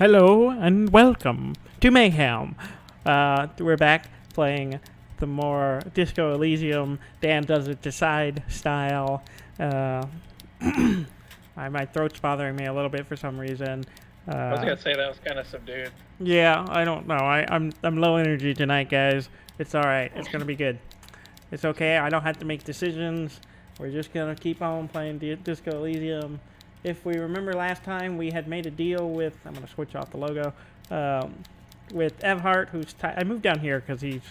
Hello and welcome to Mayham. We're back playing the more Disco Elysium, Dan Does It Decide style. My throat's bothering me a little bit for some reason. I was gonna say that was kind of subdued. Yeah, I don't know. I'm low energy tonight, guys. It's all right. It's gonna be good. It's okay. I don't have to make decisions. We're just gonna keep on playing Disco Elysium. If we remember last time, we had made a deal with. I'm gonna switch off the logo. With Evhart, who's I moved down here because he's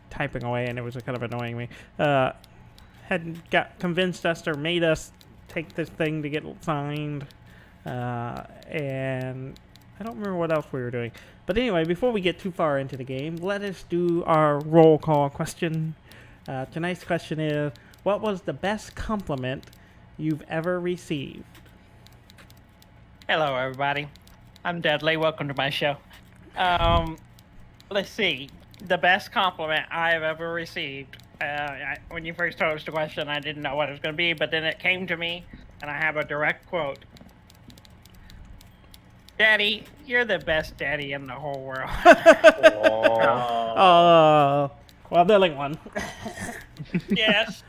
typing away, and it was kind of annoying me. Had got convinced us or made us take this thing to get signed, and I don't remember what else we were doing. But anyway, before we get too far into the game, let us do our roll call question. Tonight's question is, what was the best compliment you've ever received? Hello, everybody. I'm Dudley. Welcome to my show. Let's see. The best compliment I've ever received. When you first told us the question, I didn't know what it was going to be, but then it came to me, and I have a direct quote. Daddy, you're the best daddy in the whole world. Well, Billing one. Yes.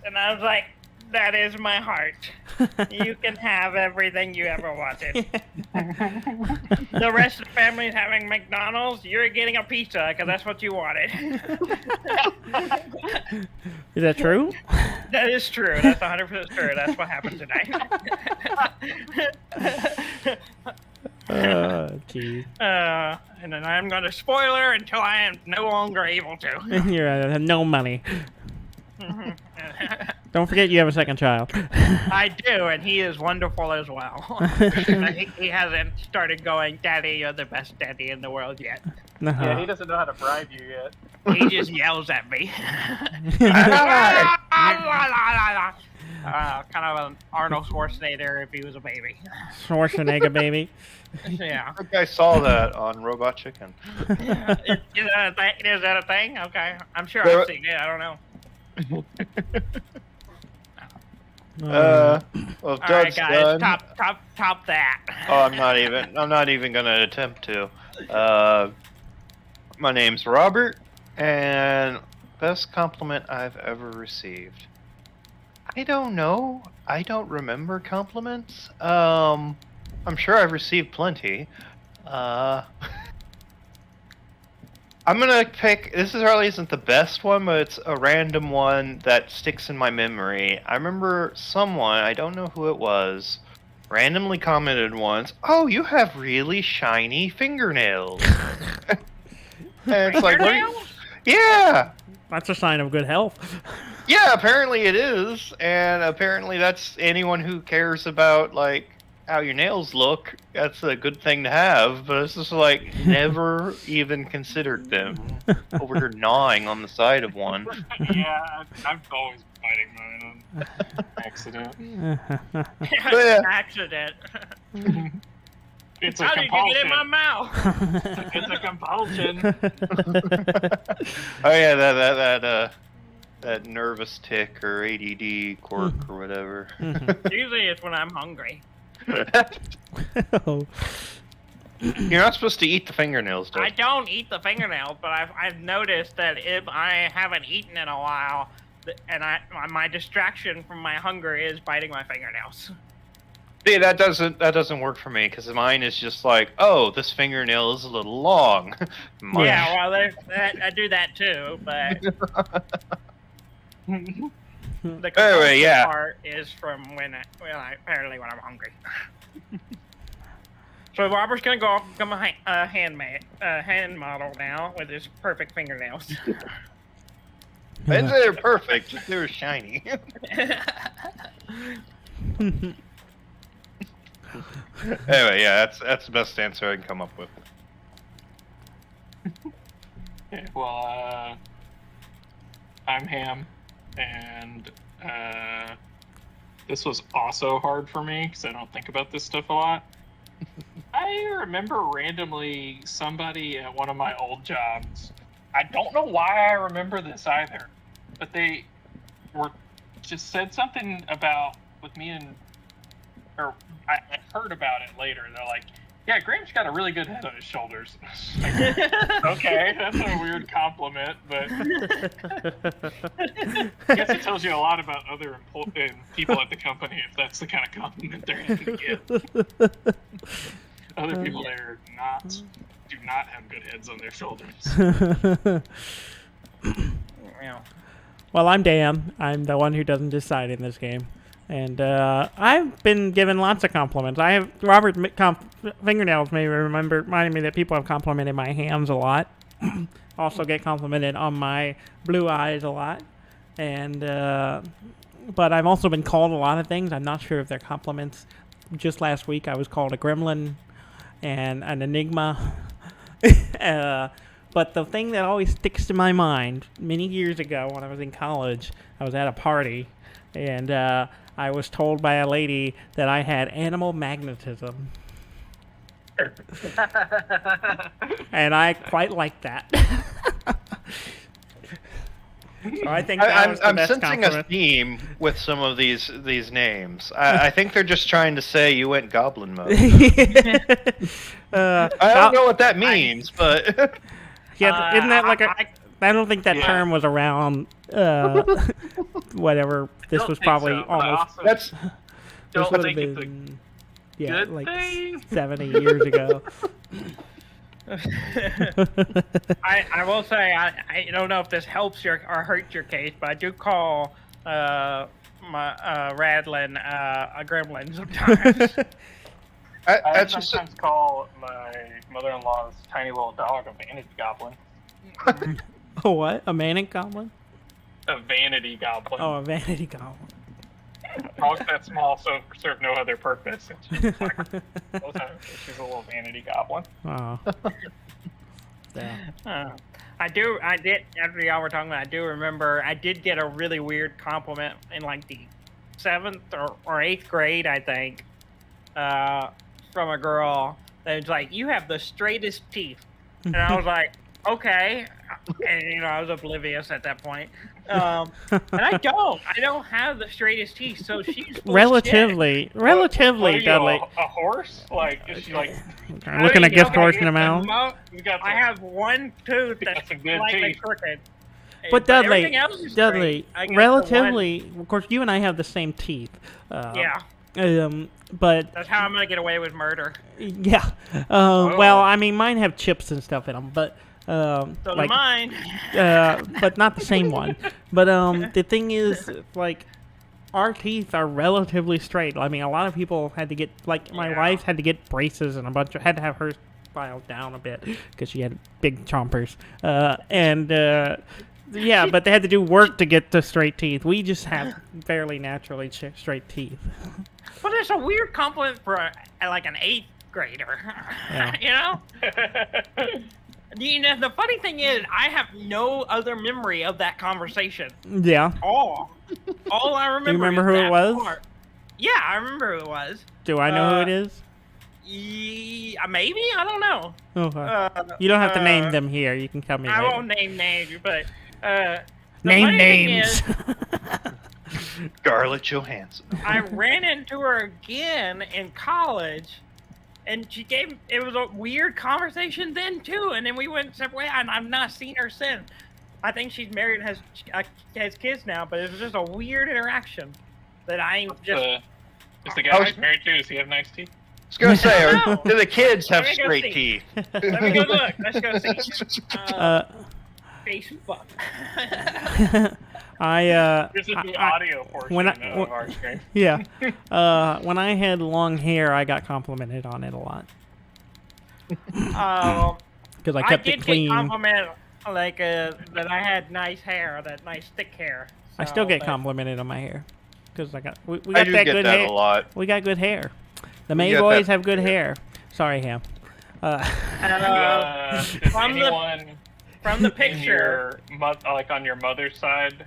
And I was like, that is my heart. You can have everything you ever wanted. The rest of the family is having McDonald's. You're getting a pizza because that's what you wanted. Is that true? That is true. That's 100% true. That's what happened tonight. Geez. And then I'm going to spoiler until I am no longer able to. You have no money. Don't forget you have a second child. I do, and he is wonderful as well. He hasn't started going, Daddy, you're the best daddy in the world yet. Uh-huh. Yeah, he doesn't know how to bribe you yet. He just yells at me. Kind of an Arnold Schwarzenegger if he was a baby. Schwarzenegger, baby. Yeah. I think I saw that on Robot Chicken. Is that a thing? Okay. I'm sure I've seen it. I don't know. Well, All Doug's right, guys. done. Top that. Oh, I'm not even gonna attempt to. My name's Robert, and best compliment I've ever received. I don't know. I don't remember compliments. I'm sure I've received plenty. I'm gonna pick. This probably isn't the best one, but it's a random one that sticks in my memory. I remember someone, I don't know who it was, randomly commented once, "Oh, you have really shiny fingernails." And it's like, what? Yeah. That's a sign of good health. Yeah, apparently it is, and apparently that's anyone who cares about like how your nails look. That's a good thing to have, but it's just like never even considered them. Over here gnawing on the side of one. Yeah, I'm always biting mine on accident. Yeah. Accident. It's a How did you compulsion. get in my mouth? It's a compulsion. Oh yeah, that nervous tick or ADD quirk or whatever. Usually it's when I'm hungry. Oh. You're not supposed to eat the fingernails, though. I don't eat the fingernails, but I've noticed that if I haven't eaten in a while, and my distraction from my hunger is biting my fingernails. See, that doesn't work for me because mine is just like, oh, this fingernail is a little long. Mine- Yeah, well, I do that too, but the Anyway, yeah. part is from apparently when I'm hungry. So Robert's gonna go off and become a hand model now with his perfect fingernails. I'd say they're perfect, just they were shiny. Anyway, yeah, that's the best answer I can come up with. Okay, well, I'm Ham, and this was also hard for me because I don't think about this stuff a lot. I remember randomly somebody at one of my old jobs. I don't know why I remember this either, but they were just said something about with me and, or I heard about it later. They're like, Yeah, Graham's got a really good head on his shoulders. Okay, that's a weird compliment, but I guess it tells you a lot about other people at the company if that's the kind of compliment they're going to give. Other people there do not have good heads on their shoulders. Yeah. Well, I'm Dan. I'm the one who doesn't decide in this game. And I've been given lots of compliments. I have Robert fingernails may reminded me that people have complimented my hands a lot. Also get complimented on my blue eyes a lot. And but I've also been called a lot of things. I'm not sure if they're compliments. Just last week I was called a gremlin and an enigma. But the thing that always sticks to my mind, many years ago when I was in college, I was at a party, and I was told by a lady that I had animal magnetism. And I quite liked that. So I think that was the I'm best sensing compliment. a theme with some of these names. I think they're just trying to say you went goblin mode. I don't know what that means, but Yeah, isn't that like a? I don't think that term was around. Whatever. This Don't was think probably so, but I almost. also that's This don't would have think it's a been. Yeah, good like thing. 70 years ago. I will say I don't know if this helps or hurts your case, but I do call my Radlin a gremlin sometimes. I that's just sometimes call my mother-in-law's tiny little dog a vanity goblin. A what? A manic goblin? A vanity goblin. Oh, a vanity goblin. Dogs that small serve no other purpose. And she's a little vanity goblin. Oh. Yeah. I did, after y'all were talking about it, I do remember I did get a really weird compliment in like the 7th or 8th grade, I think, from a girl that was like, "You have the straightest teeth." And I was like, okay. And, I was oblivious at that point. And I don't have the straightest teeth, so she's Relatively, What are you, Dudley. a horse? Like, is she like? Looking a gift horse in the mouth. I have one tooth got that's some good slightly teeth. crooked. But everything Dudley, else is straight. I guess the relatively, of course, you and I have the same teeth. Yeah, But that's how I'm gonna get away with murder. yeah. Well, I mean, mine have chips and stuff in them, but So like, do mine. but not the same one. But the thing is, like, our teeth are relatively straight. I mean, a lot of people had to get, like, my wife had to get braces and had to have hers filed down a bit because she had big chompers. Yeah, but they had to do work to get the straight teeth. We just have fairly naturally straight teeth. But it's a weird compliment for like an 8th grader. Yeah. The funny thing is, I have no other memory of that conversation. Yeah. All I remember. Do you remember is who that it was? part. Yeah, I remember who it was. Do I know who it is? Maybe, I don't know. Okay. You don't have to name them here. You can tell me. I later. won't name names, but Name names. Scarlett Johansson. I ran into her again in college, and it was a weird conversation then too, and then we went separate ways, and I've not seen her since. I think she's married and has kids now, but it was just a weird interaction that I just... Is the guy he's married to, does he have nice teeth? I was gonna say, No. do the kids have Let me go straight see. teeth? Let me go look. Let's go see. Facebook. This is the audio portion of our stream. Yeah. When I had long hair, I got complimented on it a lot. Because I kept it did clean. get complimented that I had nice hair, that nice thick hair. I still get complimented on my hair. Because we got I do that get good that hair. a lot. We got good hair. The We May get boys that- have good hair. Sorry, Ham. Does From the in picture, like on your mother's side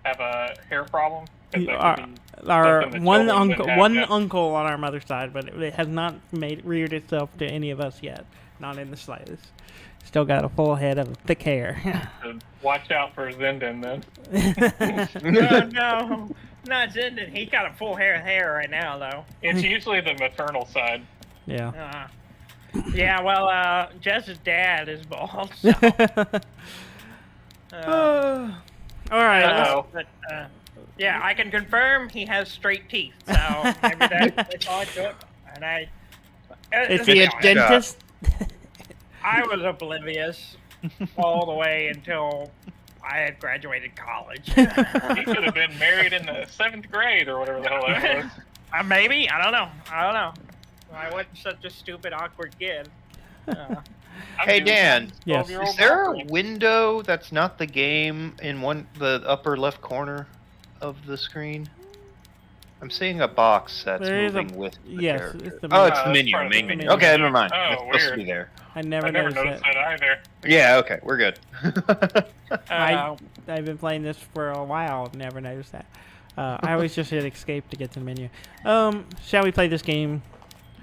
have a hair problem? 'Cause that Our, could be our something the one children uncle, would have, one yeah. uncle on our mother's side, but it has not reared itself to any of us yet. Not in the slightest. Still got a full head of thick hair. So watch out for Zendon then. no, not Zendon. He got a full hair of hair right now, though. It's usually the maternal side. Yeah. Yeah, well, Jess's dad is bald, so... All right. Uh-oh. But, yeah, I can confirm he has straight teeth, so maybe that's all I took. And Is he a I dentist? was oblivious all the way until I had graduated college. He could have been married in the 7th grade or whatever the hell that was. Maybe, I don't know. I wasn't such a stupid, awkward kid. I'm Hey, doing Dan. Yes. 12-year-old Is there a awkward. window that's not the game in the upper left corner of the screen? I'm seeing a box that's There is a- moving with the yes, character. it's the Oh, menu. it's the that's menu, part of the main menu. menu. Okay, never mind. Oh, It's supposed to weird. be there. I I never never noticed noticed that. that either. Yeah, okay, we're good. I've been playing this for a while. Never noticed that. I always just hit escape to get to the menu. Shall we play this game?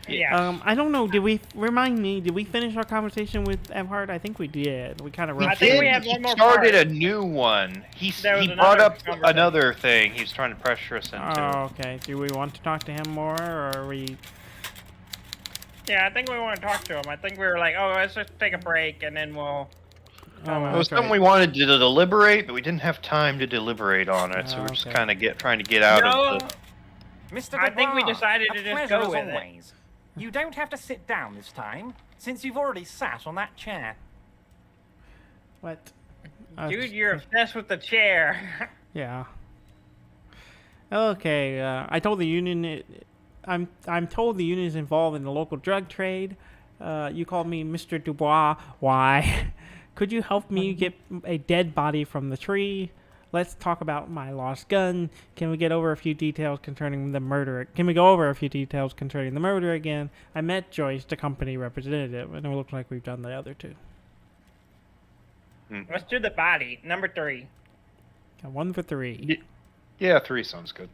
Yeah. I don't know. Did we finish our conversation with Emhart? I think we did. We kind of He I rushed think it. we did. had He one more started part. a new one. He There was brought another up conversation. another thing he was trying to pressure us into. Oh, okay. Do we want to talk to him more, or are we? Yeah, I think we want to talk to him. I think we were like, oh, let's just take a break, and then we'll... Oh, It was that's something right. we wanted to deliberate, but we didn't have time to deliberate on it, so we're just Okay. kind of trying to get out of the... Mr. I think we Dubois, decided a to just pleasure go as with it. always. You don't have to sit down this time, since you've already sat on that chair. What? Dude, you're obsessed with the chair. Yeah. Okay. I told the union. I'm told the union is involved in the local drug trade. You called me Mr. Dubois. Why? Could you help me get a dead body from the tree? Let's talk about my lost gun. Can we go over a few details concerning the murder again? I met Joyce, the company representative, and it looks like we've done the other two. Let's do the body, number 3. Got 1 for 3. Yeah, 3 sounds good.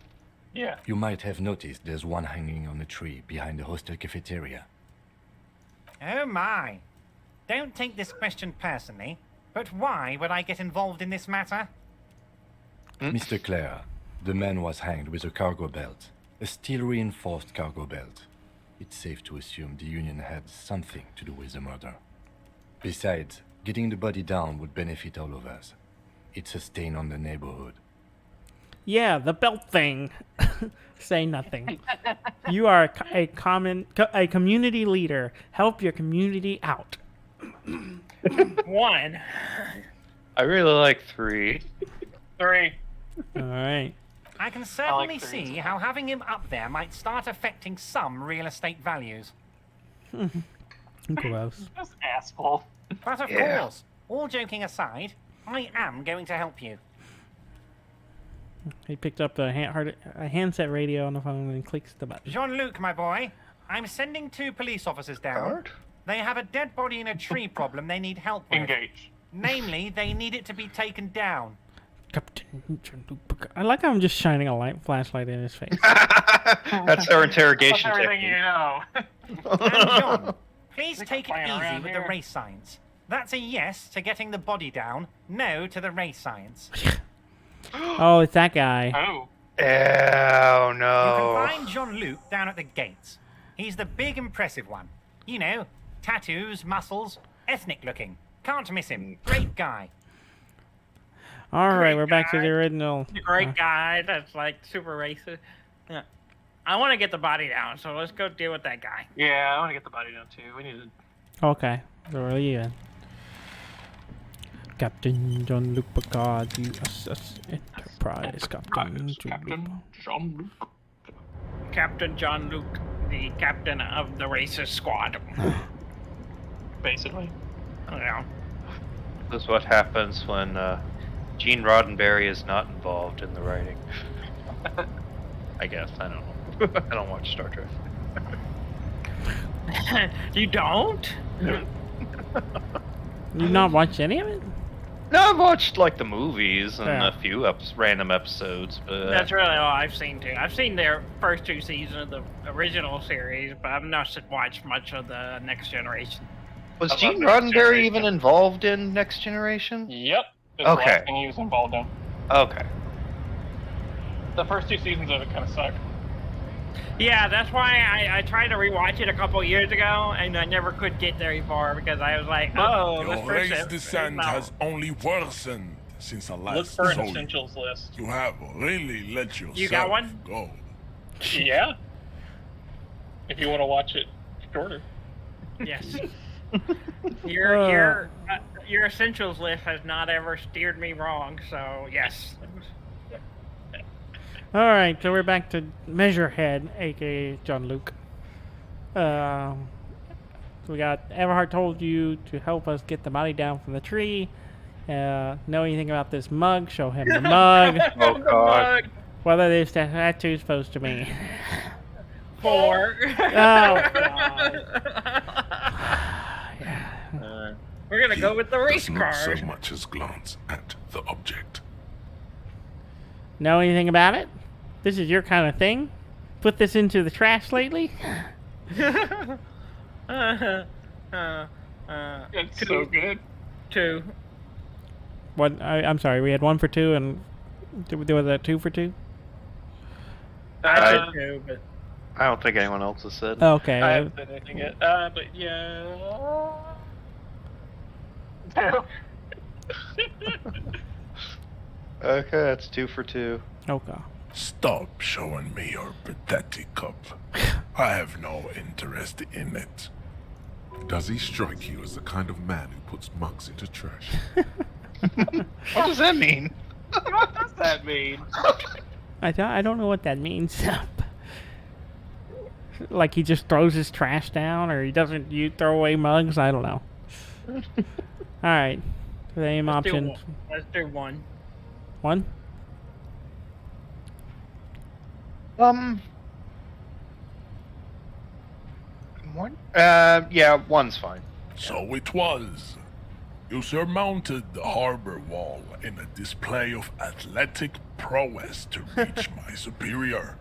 Yeah. You might have noticed there's one hanging on a tree behind the hostel cafeteria. Oh my. Don't take this question personally, but why would I get involved in this matter? Mr. Clare, the man was hanged with a cargo belt, a steel-reinforced cargo belt. It's safe to assume the Union had something to do with the murder. Besides, getting the body down would benefit all of us. It's a stain on the neighborhood. Yeah, the belt thing. Say nothing. You are a community leader. Help your community out. 1. I really like 3. 3. All right. I can certainly threes. see how having him up there might start affecting some real estate values. Gross. Just asshole. But of Yeah. course, all joking aside, I am going to help you. He picked up a handset radio on the phone and clicks the button. Jean-Luc, my boy, I'm sending 2 police officers down. Howard? They have a dead body in a tree problem they need help with. Engage. Namely, they need it to be taken down. Captain Jean-Luc. I like how I'm just shining a flashlight in his face. That's our That's interrogation everything you technique. know. And John, please Think take we're it playing easy around with here? the race science. That's a yes to getting the body down, no to the race science. Oh, it's that guy. Oh. Oh, You no. can find Jean-Luc down at the gates. He's the big, impressive one. You know, tattoos, muscles, ethnic looking. Can't miss him. Great guy. All right, Great we're back to the guy. original. The great guy that's like super racist. Yeah. I want to get the body down, so let's go deal with that guy. Yeah, I want to get the body down too. We need to. Okay, so where are you in? Captain Jean-Luc Picard, USS Enterprise. Captain Jean-Luc. Captain Jean-Luc. Captain Jean-Luc, the captain of the racist squad. Basically. Yeah. This is what happens when Gene Roddenberry is not involved in the writing. I guess. I don't know. I don't watch Star Trek. You don't? You not watch any of it? No, I've watched like the movies and Yeah. a few random episodes, but That's really all I've seen too. I've seen their first 2 seasons of the original series, but I've not watched much of the Next Generation. was I love Gene Next Roddenberry Generation. even involved in Next Generation? Yep. That's the Okay. last thing he was involved in. Okay. The first 2 seasons of it kind of suck. Yeah, that's why I tried to rewatch it a couple years ago, and I never could get very far because I was like, oh, this Your race person. descent no. has only worsened since I Look last for an saw you. essentials list. You have really let yourself got one? go. Yeah. If you want to watch it shorter. Yes. Your essentials list has not ever steered me wrong, so yes. All right, so we're back to Measurehead, aka John Luke. So we got Everhard told you to help us get the body down from the tree. Know anything about this mug? Show him the mug. Oh, God. What are these tattoos supposed to mean? 4. Oh, We're gonna go with the race Does not so card. much as glance at the object. know anything about it? This is your kind of thing? Put this into the trash lately? It's so good. 2. What? I'm sorry, we had 1 for 2, and was that 2 for 2? I said 2, but I don't think anyone else has said. Okay. I haven't said anything yet. But yeah. Okay, that's 2 for 2. Okay. Stop showing me your pathetic cup. I have no interest in it. Does he strike you as the kind of man who puts mugs into trash? What does that mean? What does that mean? I don't know what that means. Like he just throws his trash down, or he doesn't throw away mugs? I don't know. Alright. Same option. let's do 1. 1? One? Yeah, 1's fine. So it was. You surmounted the harbor wall in a display of athletic prowess to reach my superior.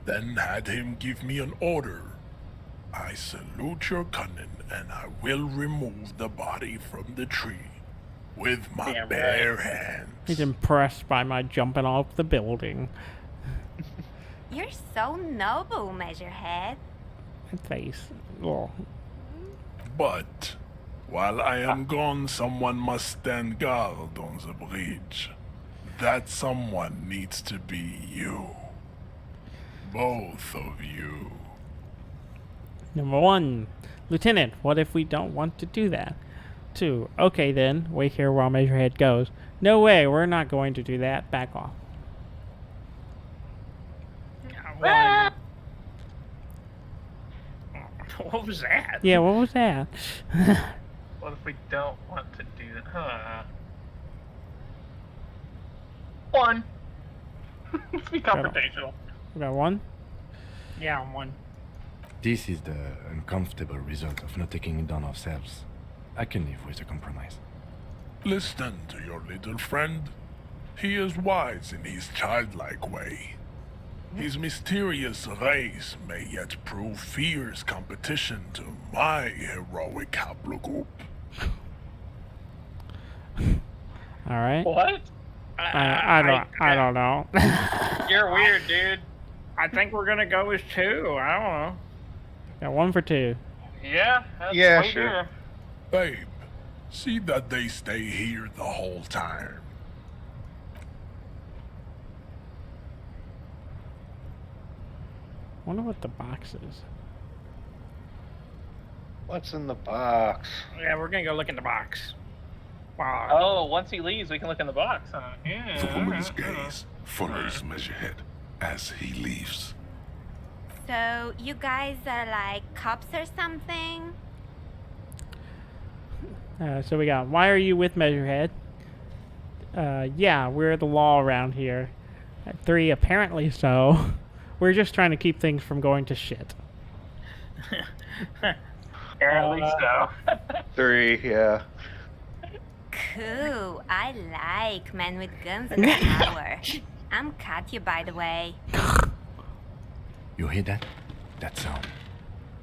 Then had him give me an order. I salute your cunning, and I will remove the body from the tree with my Damn bare right. hands. He's impressed by my jumping off the building. You're so noble, Measurehead. That face. Oh. But while I am gone, someone must stand guard on the bridge. That someone needs to be you. Both of you. Number 1. Lieutenant, what if we don't want to do that? 2. Okay then, wait here while Measurehead goes. No way, we're not going to do that. Back off. 1. What was that? Yeah, what was that? What if we don't want to do that? Huh. 1. Be confrontational. We got 1? Yeah, 1. This is the uncomfortable result of not taking it down ourselves. I can live with a compromise. Listen to your little friend. He is wise in his childlike way. His mysterious race may yet prove fierce competition to my heroic haplogroup. Alright. What? I don't know. You're weird, dude. I think we're gonna go with 2. I don't know. Got 1 for 2. Yeah. That's Yeah, way sure. better. Babe, see that they stay here the whole time. Wonder what the box is. What's in the box? Yeah, we're gonna go look in the box. Wow. Oh, once he leaves, we can look in the box, huh? Yeah. The woman's alright, gaze follows Measurehead as he leaves. So, you guys are like cops or something? So we got, why are you with Measurehead? Yeah, we're the law around here. 3, apparently so. We're just trying to keep things from going to shit. Apparently so. 3, yeah. Cool. I like men with guns and power. I'm Katya, by the way. You hear that? That sound.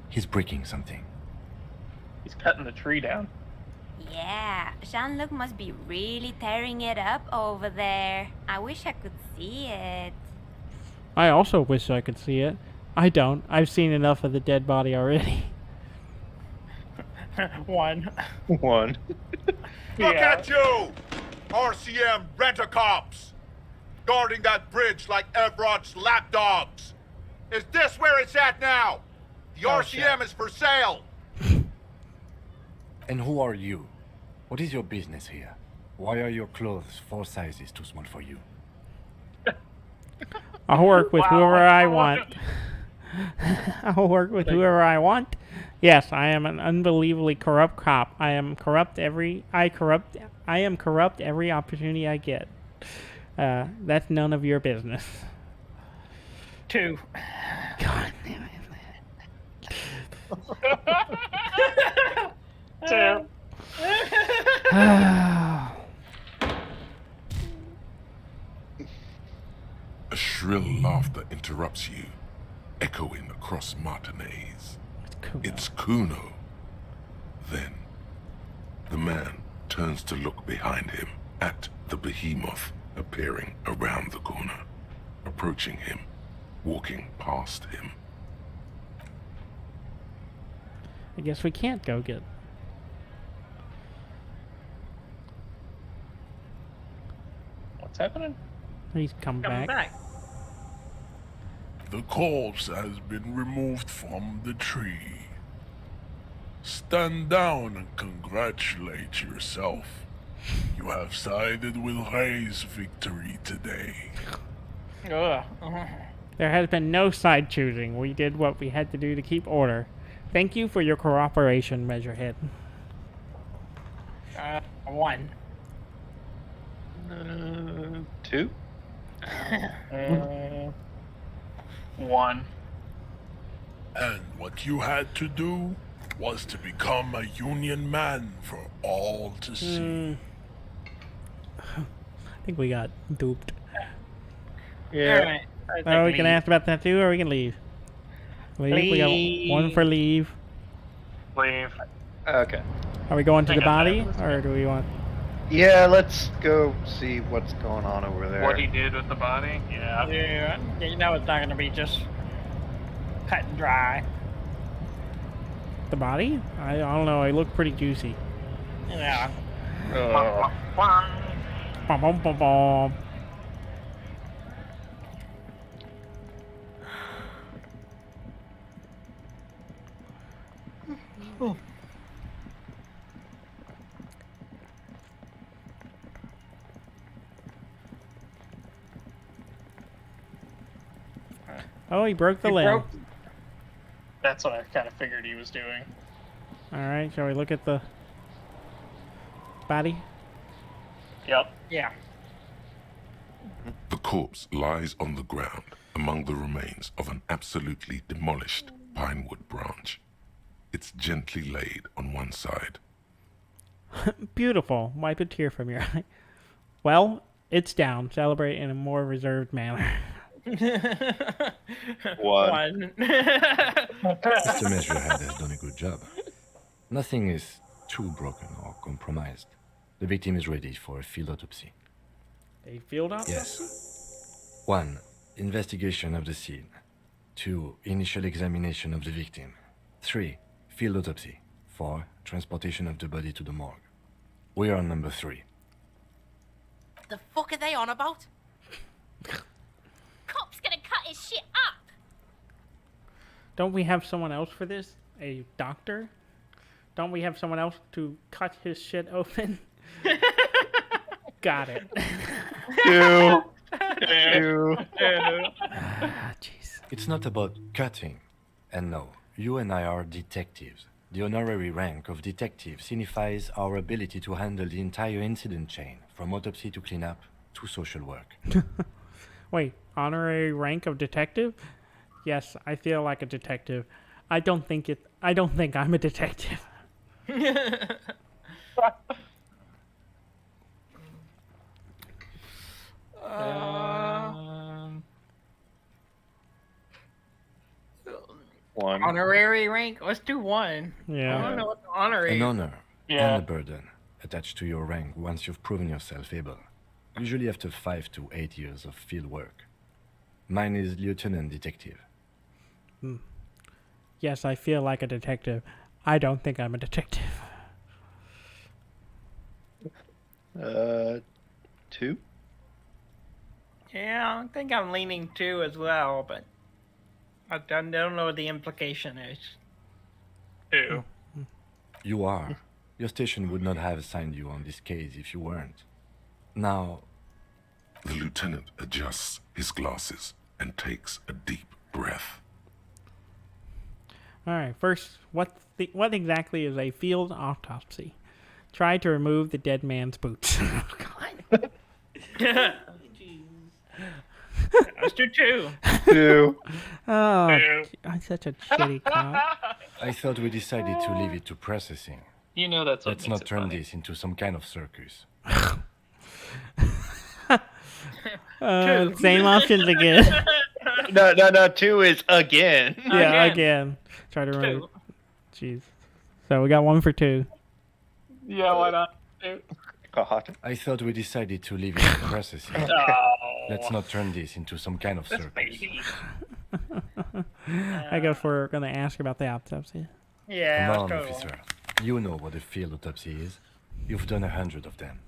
He's breaking something. He's cutting the tree down. Yeah, Jean-Luc must be really tearing it up over there. I wish I could see it. I also wish I could see it. I don't. I've seen enough of the dead body already. 1. One. Look at you! RCM rent-a-cops! Guarding that bridge like Everett's lapdogs! Is this where it's at now? The RCM is for sale! And who are you? What is your business here? Why are your clothes 4 sizes too small for you? I'll work with whoever I want. I'll work with whoever I want. Yes, I am an unbelievably corrupt cop. I am corrupt every opportunity I get. That's none of your business. 2. God damn it. 2. A shrill laughter interrupts you, echoing across Martinez. It's Kuno. Then, the man turns to look behind him at the behemoth appearing around the corner, approaching him, walking past him. I guess we can't go get. What's happening? He's come back. The corpse has been removed from the tree. Stand down and congratulate yourself. You have sided with Ray's victory today. Ugh. There has been no side choosing. We did what we had to do to keep order. Thank you for your cooperation, Measurehead. 1. 2? 1. And what you had to do was to become a Union man for all to see. I think we got duped. Yeah. Oh, we can ask about that too, or we can leave? Leave. We got 1 for leave. Leave. Okay. Are we going to the Think I'm body, fine. or do we want... Yeah, let's go see what's going on over there. What he did with the body? Yeah. Yeah, you know it's not gonna be just cut and dry. The body? I don't know. It looked pretty juicy. Yeah. Bum, bum, bum, bum. Oh, he broke the limb. That's what I kind of figured he was doing. Alright, shall we look at the body? Yep. Yeah. The corpse lies on the ground among the remains of an absolutely demolished pinewood branch. It's gently laid on one side. Beautiful. Wipe a tear from your eye. Well, it's down. Celebrate in a more reserved manner. 1. Mr. Measurehead has done a good job. Nothing is too broken or compromised. The victim is ready for a field autopsy. A field autopsy? Yes. 1. Investigation of the scene. 2. Initial examination of the victim. 3. Field autopsy. 4. Transportation of the body to the morgue. We are on number 3. The fuck are they on about? Cop's gonna cut his shit up. Don't we have someone else for this? A doctor? Don't we have someone else to cut his shit open? Got it. 2. 2. Jeez. It's not about cutting. And no, you and I are detectives. The honorary rank of detective signifies our ability to handle the entire incident chain, from autopsy to cleanup to social work. Wait, honorary rank of detective? Yes, I feel like a detective. I don't think I'm a detective. One. Honorary rank? Let's do 1. I Yeah. don't know what the honorary. An honor Yeah. and a burden attached to your rank once you've proven yourself able, usually after 5 to 8 years of field work. Mine is lieutenant detective. Yes, I feel like a detective. I don't think I'm a detective. 2. Yeah, I think I'm leaning 2 as well, but I don't know what the implication is. 2. You are. Your station would not have assigned you on this case if you weren't. Now, The lieutenant adjusts his glasses and takes a deep breath. All right. First, what exactly is a field autopsy? Try to remove the dead man's boots. Let's do 2. 2. Oh, 2. I'm such a shitty cop. I thought we decided to leave it to processing. You know that's what Let's makes not it turn funny. this into some kind of circus. Same options again. No. 2 is again. Yeah, again. Try to remember. 2. Jeez. So we got 1 for 2. Yeah, why not? 2. God. I thought we decided to leave it to processing. Oh, Let's not turn this into some kind of this circus. baby. I guess we're gonna ask about the autopsy. Yeah, Come let's on, go. officer. You know what a field autopsy is. You've done 100 of them.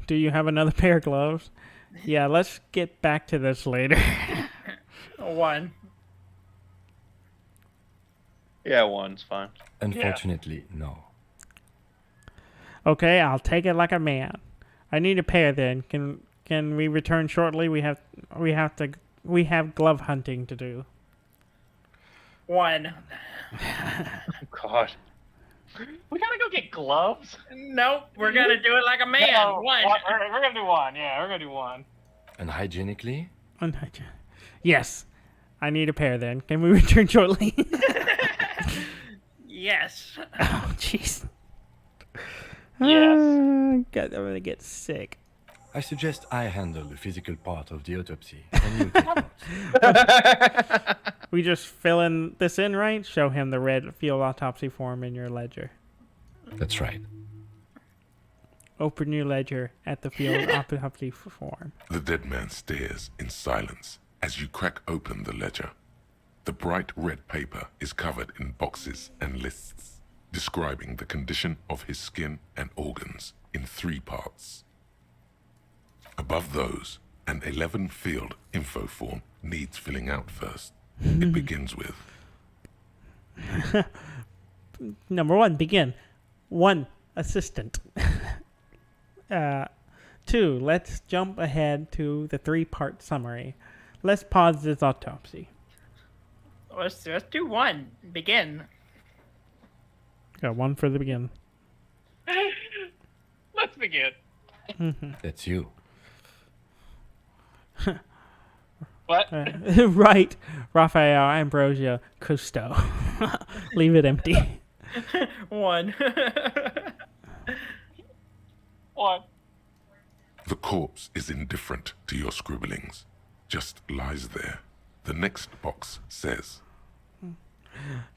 Do you have another pair of gloves? Yeah, let's get back to this later. 1. Yeah, 1's fine. Unfortunately, no. Okay, I'll take it like a man. I need a pair then. Can we return shortly? We have glove hunting to do. 1. God. We gotta go get gloves. Nope, we're gonna do it like a man. No, 1. We're gonna do 1. Yeah, we're gonna do 1. Unhygienically? Yes. I need a pair then. Can we return shortly? Yes. Oh, jeez. Yes. God, I'm gonna get sick. I suggest I handle the physical part of the autopsy. And you take notes. We just fill in this in, right? Show him the red field autopsy form in your ledger. That's right. Open your ledger at the field autopsy form. The dead man stares in silence as you crack open the ledger. The bright red paper is covered in boxes and lists, describing the condition of his skin and organs in 3 parts. Above those, an 11-field info form needs filling out first. It begins with Number 1, begin. 1, assistant. 2, let's jump ahead to the 3-part summary. Let's pause this autopsy. Let's do 1. Begin. Got 1 for the begin. Let's begin. That's you. What? Right, Raphael Ambrosio Cousteau. Leave it empty. 1. 1. the corpse is indifferent to your scribblings, just lies there. The next box says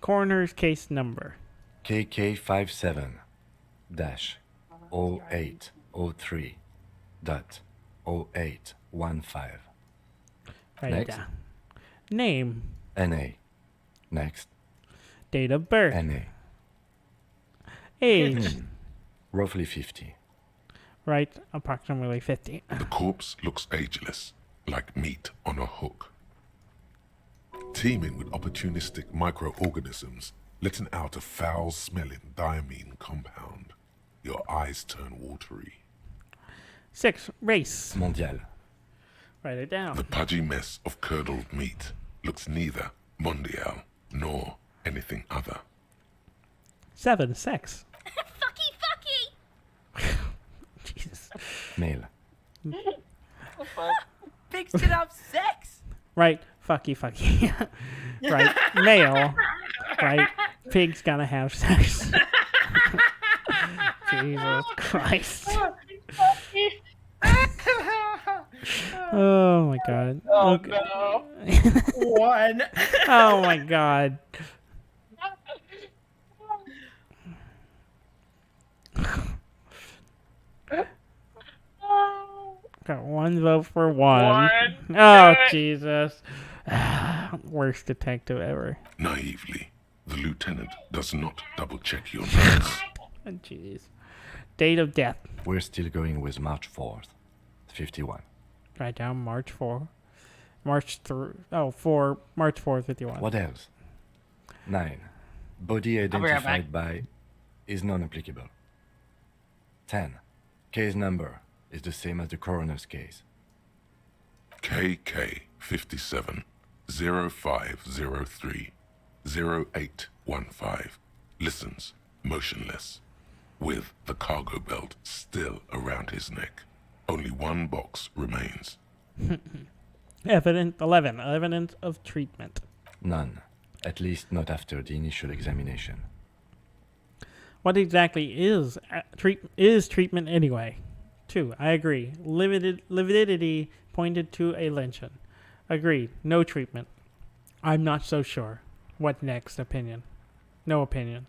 Coroner's case number. KK57-0803.0815. Write Next. it down. Name. NA. Next. Date of birth. NA. Age. Roughly 50. Right, approximately 50. the corpse looks ageless, like meat on a hook. Teeming with opportunistic microorganisms, letting out a foul-smelling diamine compound. Your eyes turn watery. 6, race. Mondial. Write it down. The pudgy mess of curdled meat looks neither mondial nor anything other. 7, sex. Fucky! Jesus. Male. Fixed it up sex. Right, fucky. Right, male. Right, pig's gonna have sex. Jesus Christ. Oh my god. Oh Okay. no. 1. Oh my god. Got 1 vote for 1. 1. Oh Good. Jesus. Worst detective ever. Naively, the lieutenant does not double-check your notes. Jeez. Date of death. We're still going with March 4th, 51. Write down March 4. March 4th, 51. What else? 9. Body I'll be right identified by is non-applicable. 10. Case number is the same as the coroner's case. KK 57 0503 0815 listens motionless with the cargo belt still around his neck. Only one box remains. 11. Evidence of treatment. None. At least not after the initial examination. What exactly is treatment anyway? 2. I agree. Lividity pointed to a lynching. Agreed. No treatment. I'm not so sure. What next? Opinion. No opinion.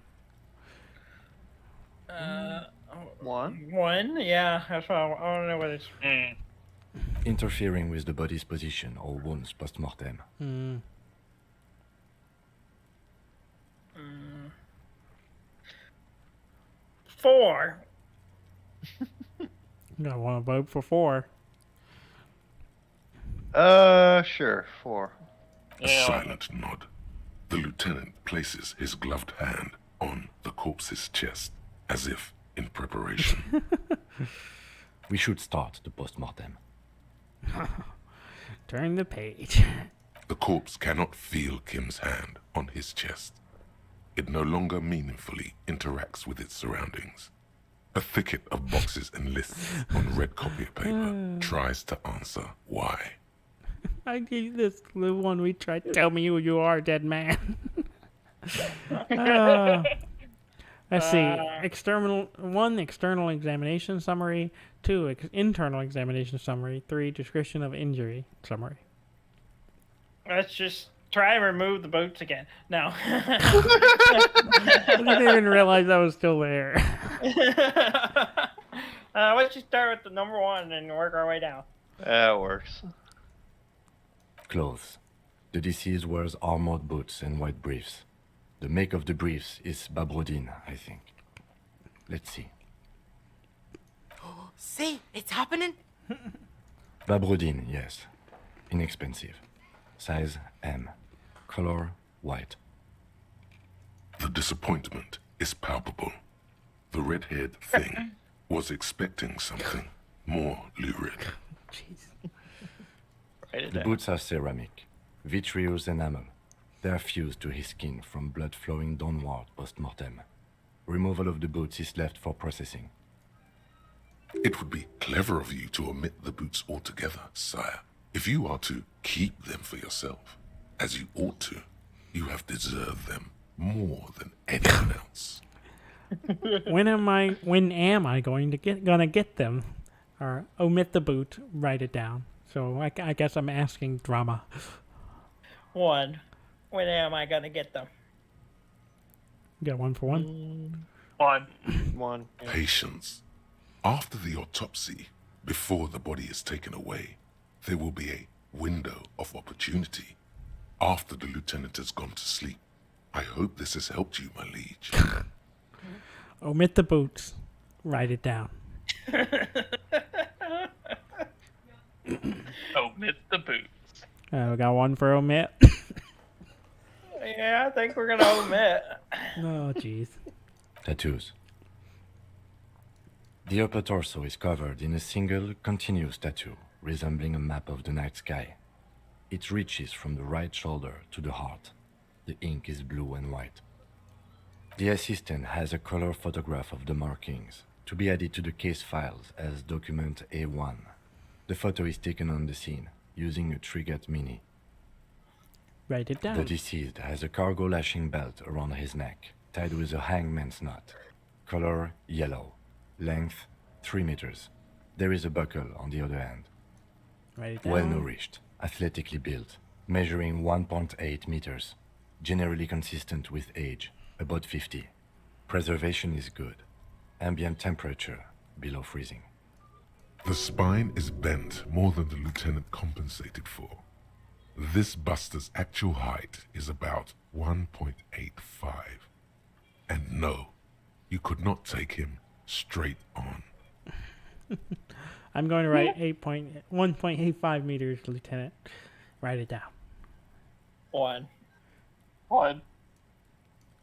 1. 1? Yeah, that's what I want to know what it's. Interfering with the body's position or wounds post-mortem. 4. I want to vote for 4. Sure, 4. A silent nod. The lieutenant places his gloved hand on the corpse's chest, as if in preparation. We should start the post-mortem. Turn the page. The corpse cannot feel Kim's hand on his chest. It no longer meaningfully interacts with its surroundings. A thicket of boxes and lists on red copy paper tries to answer why. I gave this the one we tried to tell me who you are, dead man. Let's see. External examination summary. 2, internal examination summary. 3, description of injury summary. Let's just try and remove the boots again. No. I didn't even realize I was still there. Let's just start with the number 1 and work our way down. That works. Clothes. The deceased wears armored boots and white briefs. The make of the briefs is Babrodin, I think. Let's see. See, it's happening. Babrodin, yes. Inexpensive. Size M. Color white. The disappointment is palpable. The red-haired thing was expecting something more lurid. The boots are ceramic, vitreous enamel. They are fused to his skin from blood flowing downward post-mortem. Removal of the boots is left for processing. It would be clever of you to omit the boots altogether, sire. If you are to keep them for yourself, as you ought to, you have deserved them more than anyone else. When am I going to get them? Or omit the boot, write it down. So I guess I'm asking drama. 1. When am I gonna get them? You got 1 for 1? 1. Patience. After the autopsy, before the body is taken away, there will be a window of opportunity. After the lieutenant has gone to sleep. I hope this has helped you, my liege. Omit the boots. Write it down. Omit the boots. We got 1 for omit. Yeah, I think we're gonna omit. Oh, jeez. Tattoos. The upper torso is covered in a single continuous tattoo, resembling a map of the night sky. It reaches from the right shoulder to the heart. The ink is blue and white. The assistant has a color photograph of the markings, to be added to the case files as document A1. The photo is taken on the scene, using a Trigat Mini. Write it down. The deceased has a cargo lashing belt around his neck, tied with a hangman's knot. Color yellow. Length 3 meters. There is a buckle on the other end. Write it down. Well nourished, athletically built, measuring 1.8 meters. Generally consistent with age, about 50. Preservation is good. Ambient temperature below freezing. The spine is bent more than the lieutenant compensated for. This buster's actual height is about 1.85. And no, you could not take him straight on. I'm going to write 1.85 meters, Lieutenant. Write it down. 1.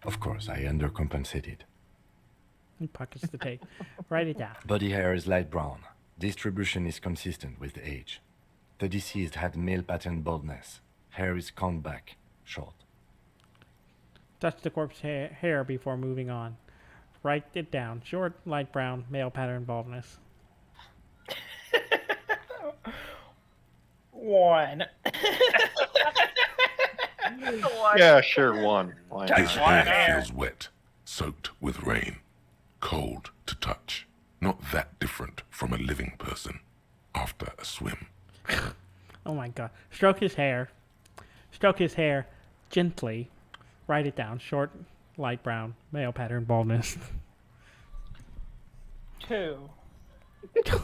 Of course, I undercompensated. He pockets the tape. Write it down. Body hair is light brown. Distribution is consistent with age. The deceased had male pattern baldness. Hair is combed back, short. Touch the corpse hair before moving on. Write it down. Short, light brown, male pattern baldness. 1. Yeah, sure, 1. Why not? His hair feels wet, soaked with rain, cold to touch. Not that different from a living person after a swim. Oh my god. Stroke his hair. Stroke his hair gently. Write it down. Short, light brown, male pattern baldness. 2. Two.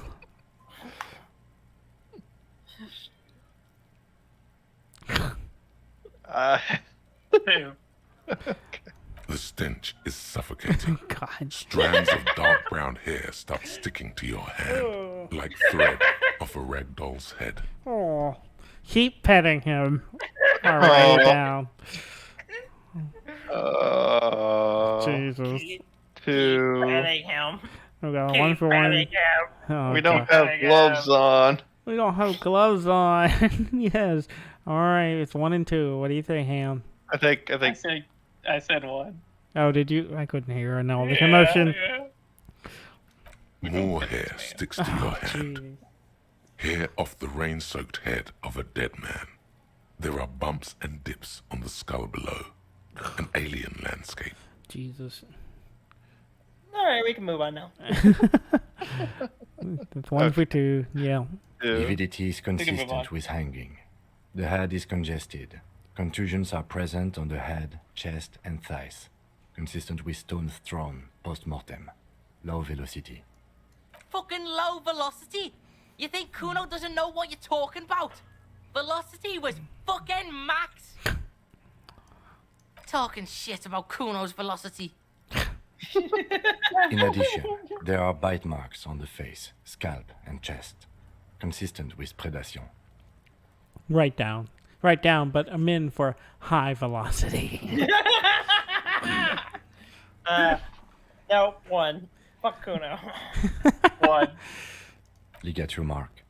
The stench is suffocating. God. Strands of dark brown hair start sticking to your hand, like thread off a rag doll's head. Oh. Keep petting him. I'll write it down. Jesus. 2. Petting him. We got a 1 for 1. Petting him. Oh, We don't God. have gloves on. We don't have gloves on. Yes. All right. It's 1 and 2. What do you think, Ham? I think. I said 1. Oh, did you? I couldn't hear. No, the commotion. Yeah. More hair sticks to your hand. Jeez. Hair off the rain-soaked head of a dead man. There are bumps and dips on the skull below. An alien landscape. Jesus. All right, we can move on now. That's 1 for 2. Yeah. Lividity is can move on. consistent with hanging. The head is congested. Contusions are present on the head, chest, and thighs. Consistent with stones thrown post-mortem. Low velocity. Fucking low velocity? You think Kuno doesn't know what you're talking about? Velocity was fucking max. Talking shit about Kuno's velocity. In addition, there are bite marks on the face, scalp, and chest. Consistent with predation. Write down. Write down, but I'm in for high velocity. No, 1. Fuck Kuno. 1. Ligature mark.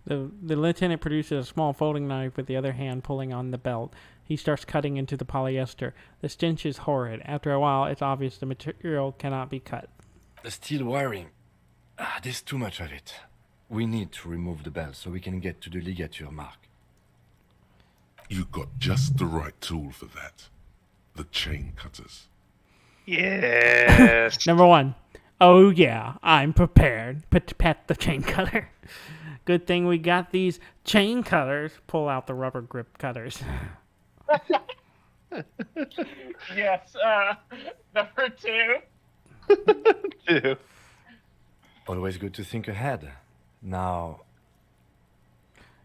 The lieutenant produces a small folding knife with the other hand pulling on the belt. He starts cutting into the polyester. The stench is horrid. After a while, it's obvious the material cannot be cut. The steel wiring. There's too much of it. We need to remove the belt so we can get to the ligature mark. You got just the right tool for that. The chain cutters. Yes. Number 1. Oh yeah, I'm prepared. Pet the chain cutter. Good thing we got these chain cutters. Pull out the rubber grip cutters. Yes. Number 2. 2. Always good to think ahead. Now,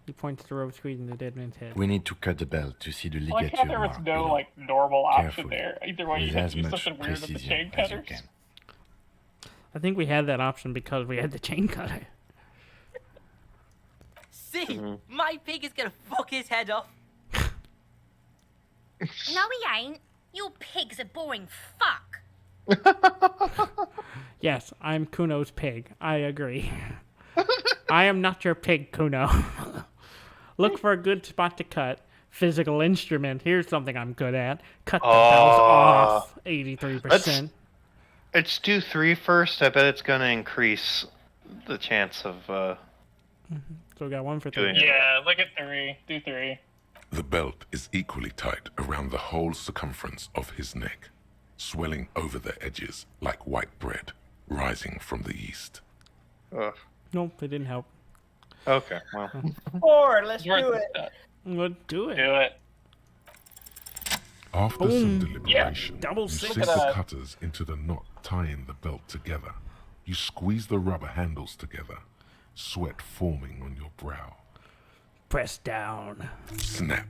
He points the rope squeezing the dead man's head. we need to cut the belt to see the I like ligature how there was mark no below. like normal option Carefully, there. Either way, you with had as to do much something weird with the precision chain as you cutters. can. I think we had that option because we had the chain cutter. See, my pig is gonna fuck his head off. No, he ain't. Your pig's a boring fuck. Yes, I'm Kuno's pig. I agree. I am not your pig, Kuno. Look for a good spot to cut. Physical instrument. Here's something I'm good at. Cut the bells off. 83%. Let's do 3 first. I bet it's gonna increase the chance of So we got 1 for 3. doing it. Yeah, look at 3. Do 3. The belt is equally tight around the whole circumference of his neck, swelling over the edges like white bread rising from the east. Ugh. Nope, it didn't help. Okay, well. 4. Let's Worth do the it. stuff. Let's do it. Do it. After some deliberation, double you six. sink Look at the that. cutters into the knot tying the belt together. You squeeze the rubber handles together, sweat forming on your brow. press down. Snap.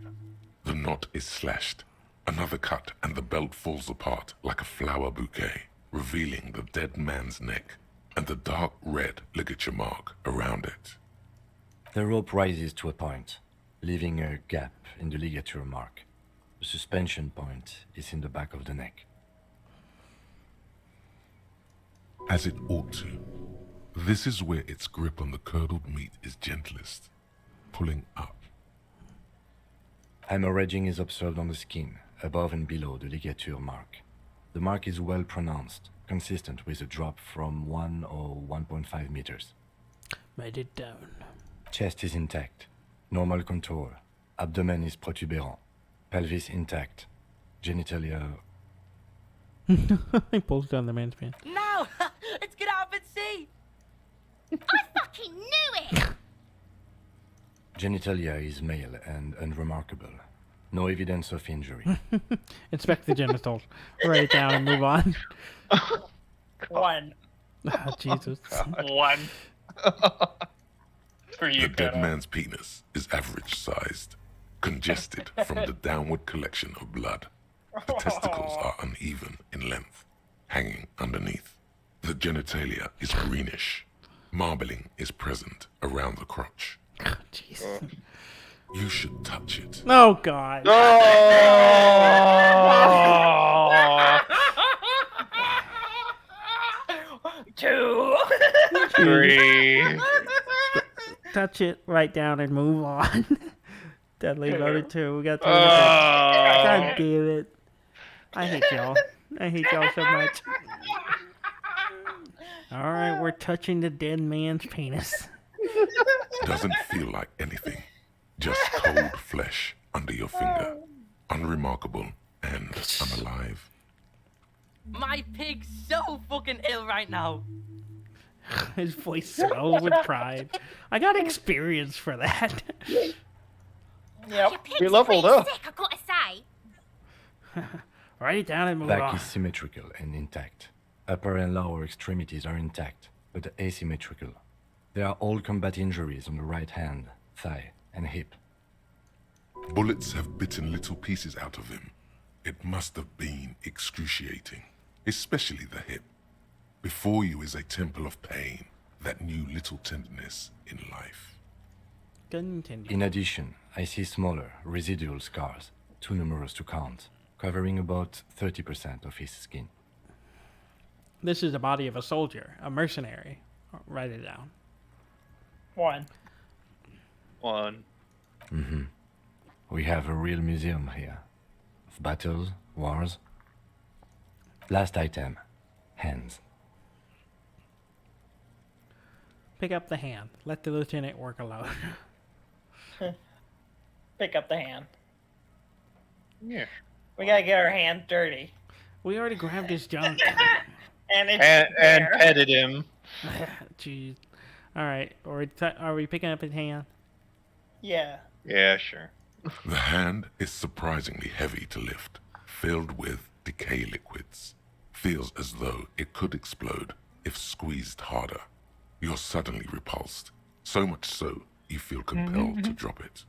The knot is slashed. Another cut and the belt falls apart like a flower bouquet, revealing the dead man's neck and the dark red ligature mark around it. The rope rises to a point, leaving a gap in the ligature mark. The suspension point is in the back of the neck. As it ought to. This is where its grip on the curdled meat is gentlest, pulling up. Hemorrhaging is observed on the skin, above and below the ligature mark. The mark is well pronounced, consistent with a drop from 1 or 1.5 meters. Write it down. Chest is intact, normal contour. Abdomen is protuberant, pelvis intact, genitalia. He pulls down the man's pants. No! Let's get out and see! I fucking knew it! Genitalia is male and unremarkable. No evidence of injury. Inspect the genitals. Write it down and move on. 1. Oh, Jesus. 1. For you, The dead Kuno. man's penis is average-sized, congested from the downward collection of blood. The testicles are uneven in length, hanging underneath. The genitalia is greenish. Marbling is present around the crotch. Oh, Jesus. You should touch it. Oh, God. Two. 3. Touch it, write down, and move on. Deadly voted 2. We got 3. Oh. God damn it. I hate y'all. I hate y'all so much. Alright, we're touching the dead man's penis. Doesn't feel like anything. Just cold flesh under your finger. Unremarkable and unalive. My pig's so fucking ill right now. His voice swells with pride. I got experience for that. Yep. Your pig's We leveled pretty up. sick, I gotta say. Write it down and move Back on. is symmetrical and intact. Upper and lower extremities are intact, but asymmetrical. There are all combat injuries on the right hand, thigh, and hip. Bullets have bitten little pieces out of him. It must have been excruciating, especially the hip. Before you is a temple of pain that knew little tenderness in life. Continue. In addition, I see smaller, residual scars, too numerous to count, covering about 30% of his skin. This is the body of a soldier, a mercenary. Write it down. 1. 1. We have a real museum here. Of battles, wars. Last item, hands. Pick up the hand. Let the lieutenant work alone. Pick up the hand. Yeah. We gotta get our hand dirty. We already grabbed his junk. And it's And there. petted him. Jeez. Alright, are we picking up his hand? Yeah. Yeah, sure. The hand is surprisingly heavy to lift, filled with decay liquids. Feels as though it could explode if squeezed harder. You're suddenly repulsed, so much so you feel compelled to drop it.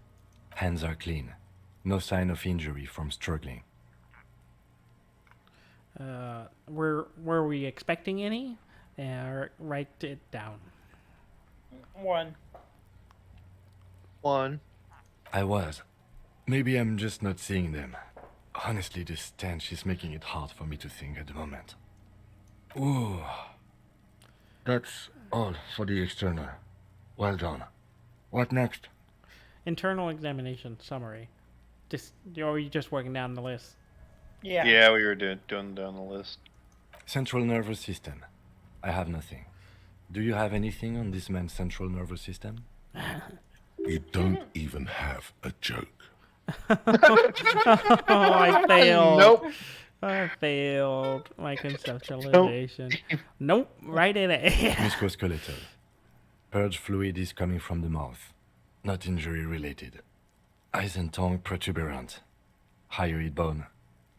Hands are clean. No sign of injury from struggling. Were we expecting any? Write it down. 1. 1. I was. Maybe I'm just not seeing them. Honestly, this stench is making it hard for me to think at the moment. Ooh. That's all for the external. Well done. What next? Internal examination summary. Or are you just working down the list? Yeah. Yeah, we were doing down the list. Central nervous system. I have nothing. Do you have anything on this man's central nervous system? You don't even have a joke. Oh, I failed. Nope. I failed my conceptualization. Nope. Right in it. Musculoskeletal. Purge fluid is coming from the mouth. Not injury related. Eyes and tongue protuberant. Hyoid bone.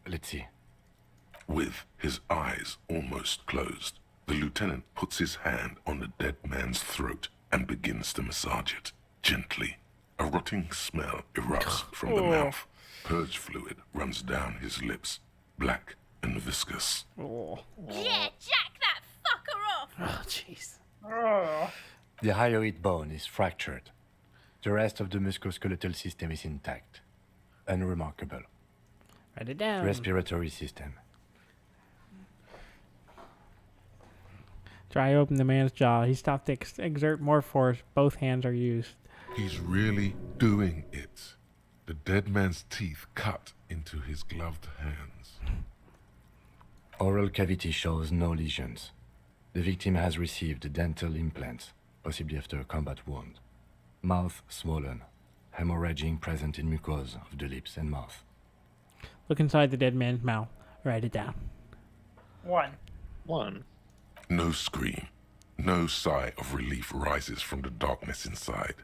Let's see. With his eyes almost closed, the lieutenant puts his hand on the dead man's throat and begins to massage it, gently. A rotting smell erupts from the mouth. Purge fluid runs down his lips, black and viscous. Oh, Yeah, jack that fucker off! oh, jeez. Oh. The hyoid bone is fractured. The rest of the musculoskeletal system is intact. Unremarkable. Write it down. Respiratory system. Try open the man's jaw. He stopped to exert more force. Both hands are used. He's really doing it. The dead man's teeth cut into his gloved hands. Oral cavity shows no lesions. The victim has received dental implants, possibly after a combat wound. Mouth swollen. Hemorrhaging present in mucosa of the lips and mouth. Look inside the dead man's mouth. Write it down. 1. 1. No scream, no sigh of relief rises from the darkness inside.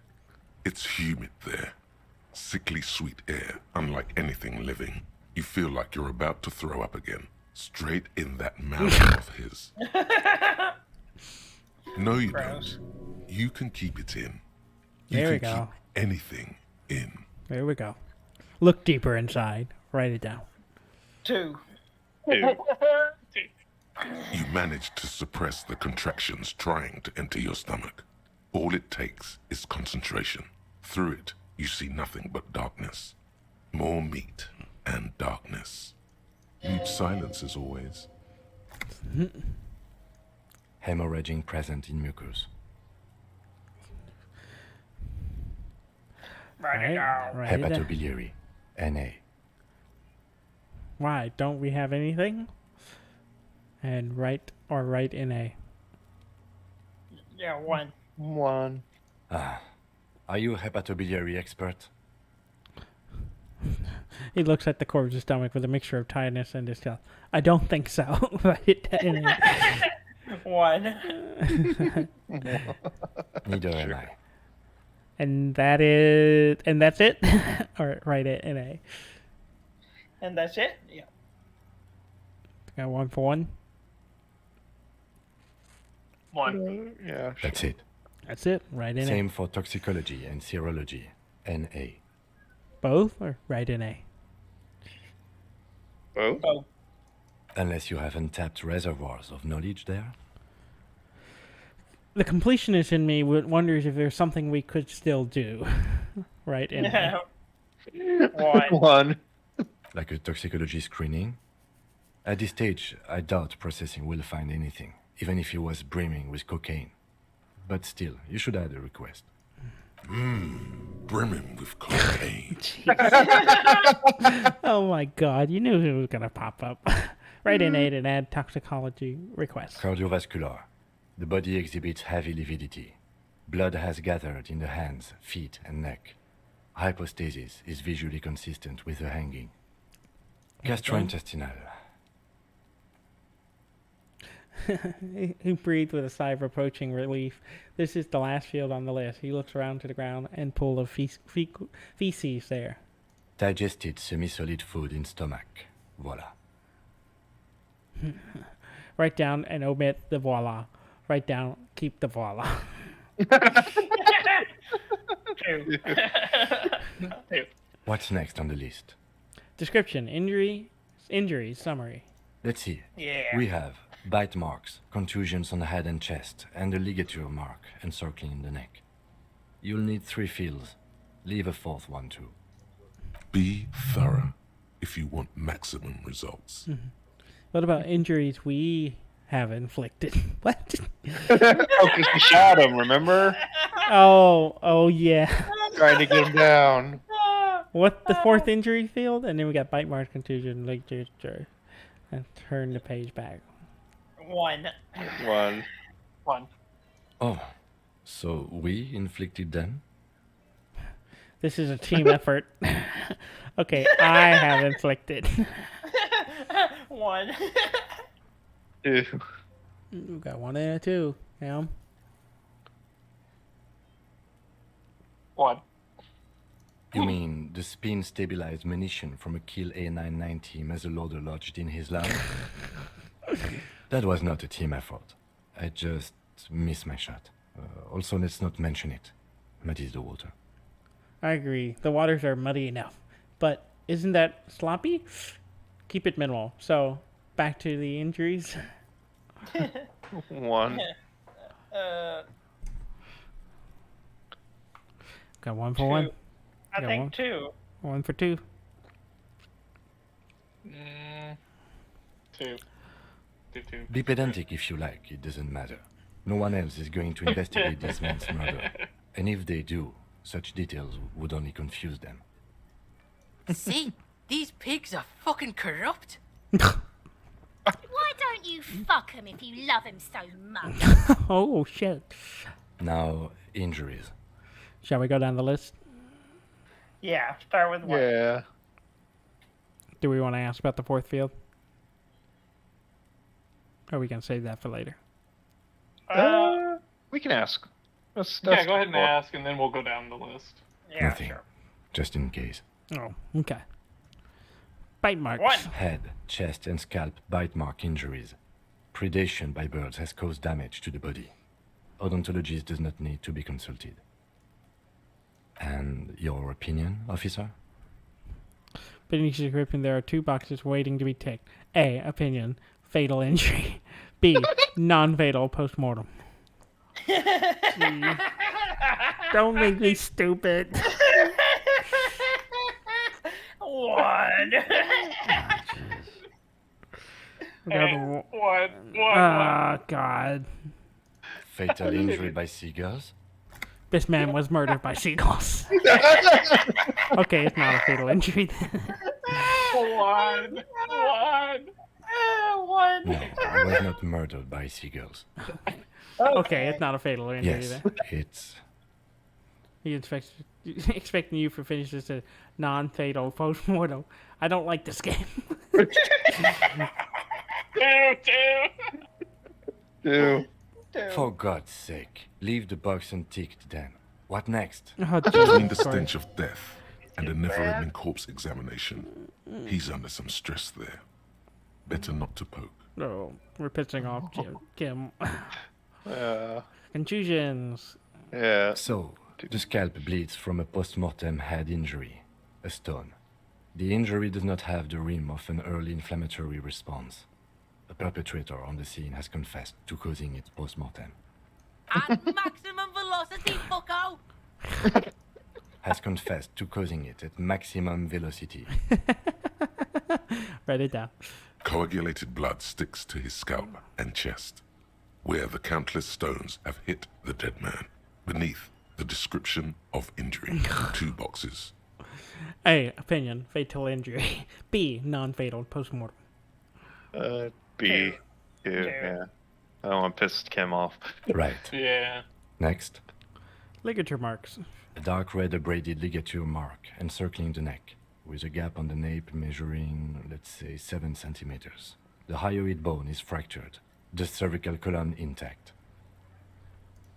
It's humid there. Sickly sweet air, unlike anything living. You feel like you're about to throw up again. Straight in that mouth of his. No, you Gross. don't. You can keep it in. You There we can go. keep anything in. There we go. Look deeper inside. Write it down. 2. 2. You manage to suppress the contractions trying to enter your stomach. All it takes is concentration. Through it, you see nothing but darkness. More meat and darkness. Need silence as always. Hemorrhaging present in mucus. Write it down. Write it down. Hepatobiliary. NA. Why? Don't we have anything? And write in A. Yeah, 1. 1. Are you a hepatobiliary expert? He looks at the corpse's stomach with a mixture of tiredness and disgust. I don't think so. Write it in A. 1. Neither am I. And that's it? Or write it in A. And that's it? Yeah. Got 1 for 1. 1. Yeah. That's it. That's it. Write in Same for toxicology and serology. NA. A. Both or write in A? Both? Oh. Unless you have untapped reservoirs of knowledge there. The completionist in me wonders if there's something we could still do. Right in A. 1. 1. Like a toxicology screening. At this stage, I doubt processing will find anything, even if he was brimming with cocaine. But still, you should add a request. Brimming with cocaine. Oh my god, you knew it was gonna pop up. Write in A and add toxicology request. Cardiovascular. The body exhibits heavy lividity. Blood has gathered in the hands, feet, and neck. Hypostasis is visually consistent with the hanging. Gastrointestinal. He breathed with a sigh of approaching relief. This is the last field on the list. He looks around to the ground and pool of feces there. Digested semi-solid food in stomach. Voila. Write down and omit the voila. Write down, keep the voila. 2. 2. What's next on the list? Description, injuries, summary. Let's see. Yeah. We have bite marks, contusions on the head and chest, and a ligature mark encircling the neck. You'll need 3 fields. Leave a 4th one too. Be thorough if you want maximum results. What about injuries we have inflicted? What? Oh, because we shot him, remember? Oh yeah. Trying to get him down. What the 4th injury field? And then we got bite marks, contusion, ligature. And turn the page back. 1. 1. 1. Oh, so we inflicted them? This is a team effort. Okay, I have inflicted. 1. 2. We got 1 and a 2. Yeah. 1. You mean the spin-stabilized munition from a Kill A990 muzzleloader lodged in his lung? That was not a team effort. I just missed my shot. Also, let's not mention it. Muddies the water. I agree. The waters are muddy enough. But isn't that sloppy? Keep it minimal. So, back to the injuries. 1. Got 1 for 1. I Got think one. 2. 1 for 2. 2. 2. Be pedantic if you like, it doesn't matter. No one else is going to investigate this man's murder. And if they do, such details would only confuse them. See? These pigs are fucking corrupt. Why don't you fuck him if you love him so much? Oh, shit. Now, injuries. Shall we go down the list? Yeah, start with 1. Yeah. Do we want to ask about the 4th field? Or we can save that for later? We can ask. That's Go ahead and ask, and then we'll go down the list. Yeah, Nothing. sure. Just in case. Oh, okay. Bite marks. 1. Head, chest, and scalp bite mark injuries. Predation by birds has caused damage to the body. Odontologist does not need to be consulted. And your opinion, officer? Beneath the description, there are 2 boxes waiting to be ticked. A. Opinion. Fatal injury. B. Non-fatal post-mortem. Don't make me stupid. 1. What? Oh, God. Fatal injury by seagulls? This man was murdered by seagulls. Okay, it's not a fatal injury then. 1. No, I was not murdered by seagulls. Okay, it's not a fatal injury Yes, then. it's... He expecting you to finish this as non-fatal post-mortem. I don't like this game. 2. For God's sake, leave the box unticked then. What next? Oh, Between the Jesus stench of death and a never-ending corpse examination, he's under some stress there. Better not to poke. No, we're pissing off Kim. Contusions. Yeah. So, the scalp bleeds from a post-mortem head injury, a stone. The injury does not have the rim of an early inflammatory response. The perpetrator on the scene has confessed to causing it post-mortem. At maximum velocity, fucko! Has confessed to causing it at maximum velocity. Write it down. Coagulated blood sticks to his scalp and chest, where the countless stones have hit the dead man. Beneath the description of injury, 2 boxes. A. Opinion. Fatal injury. B. Non-fatal post-mortem. B. 2. Yeah. I don't want to piss Kim off. Right. Yeah. Next. Ligature marks. A dark red abraded ligature mark encircling the neck, with a gap on the nape measuring, let's say, 7 centimeters. The hyoid bone is fractured, the cervical column intact.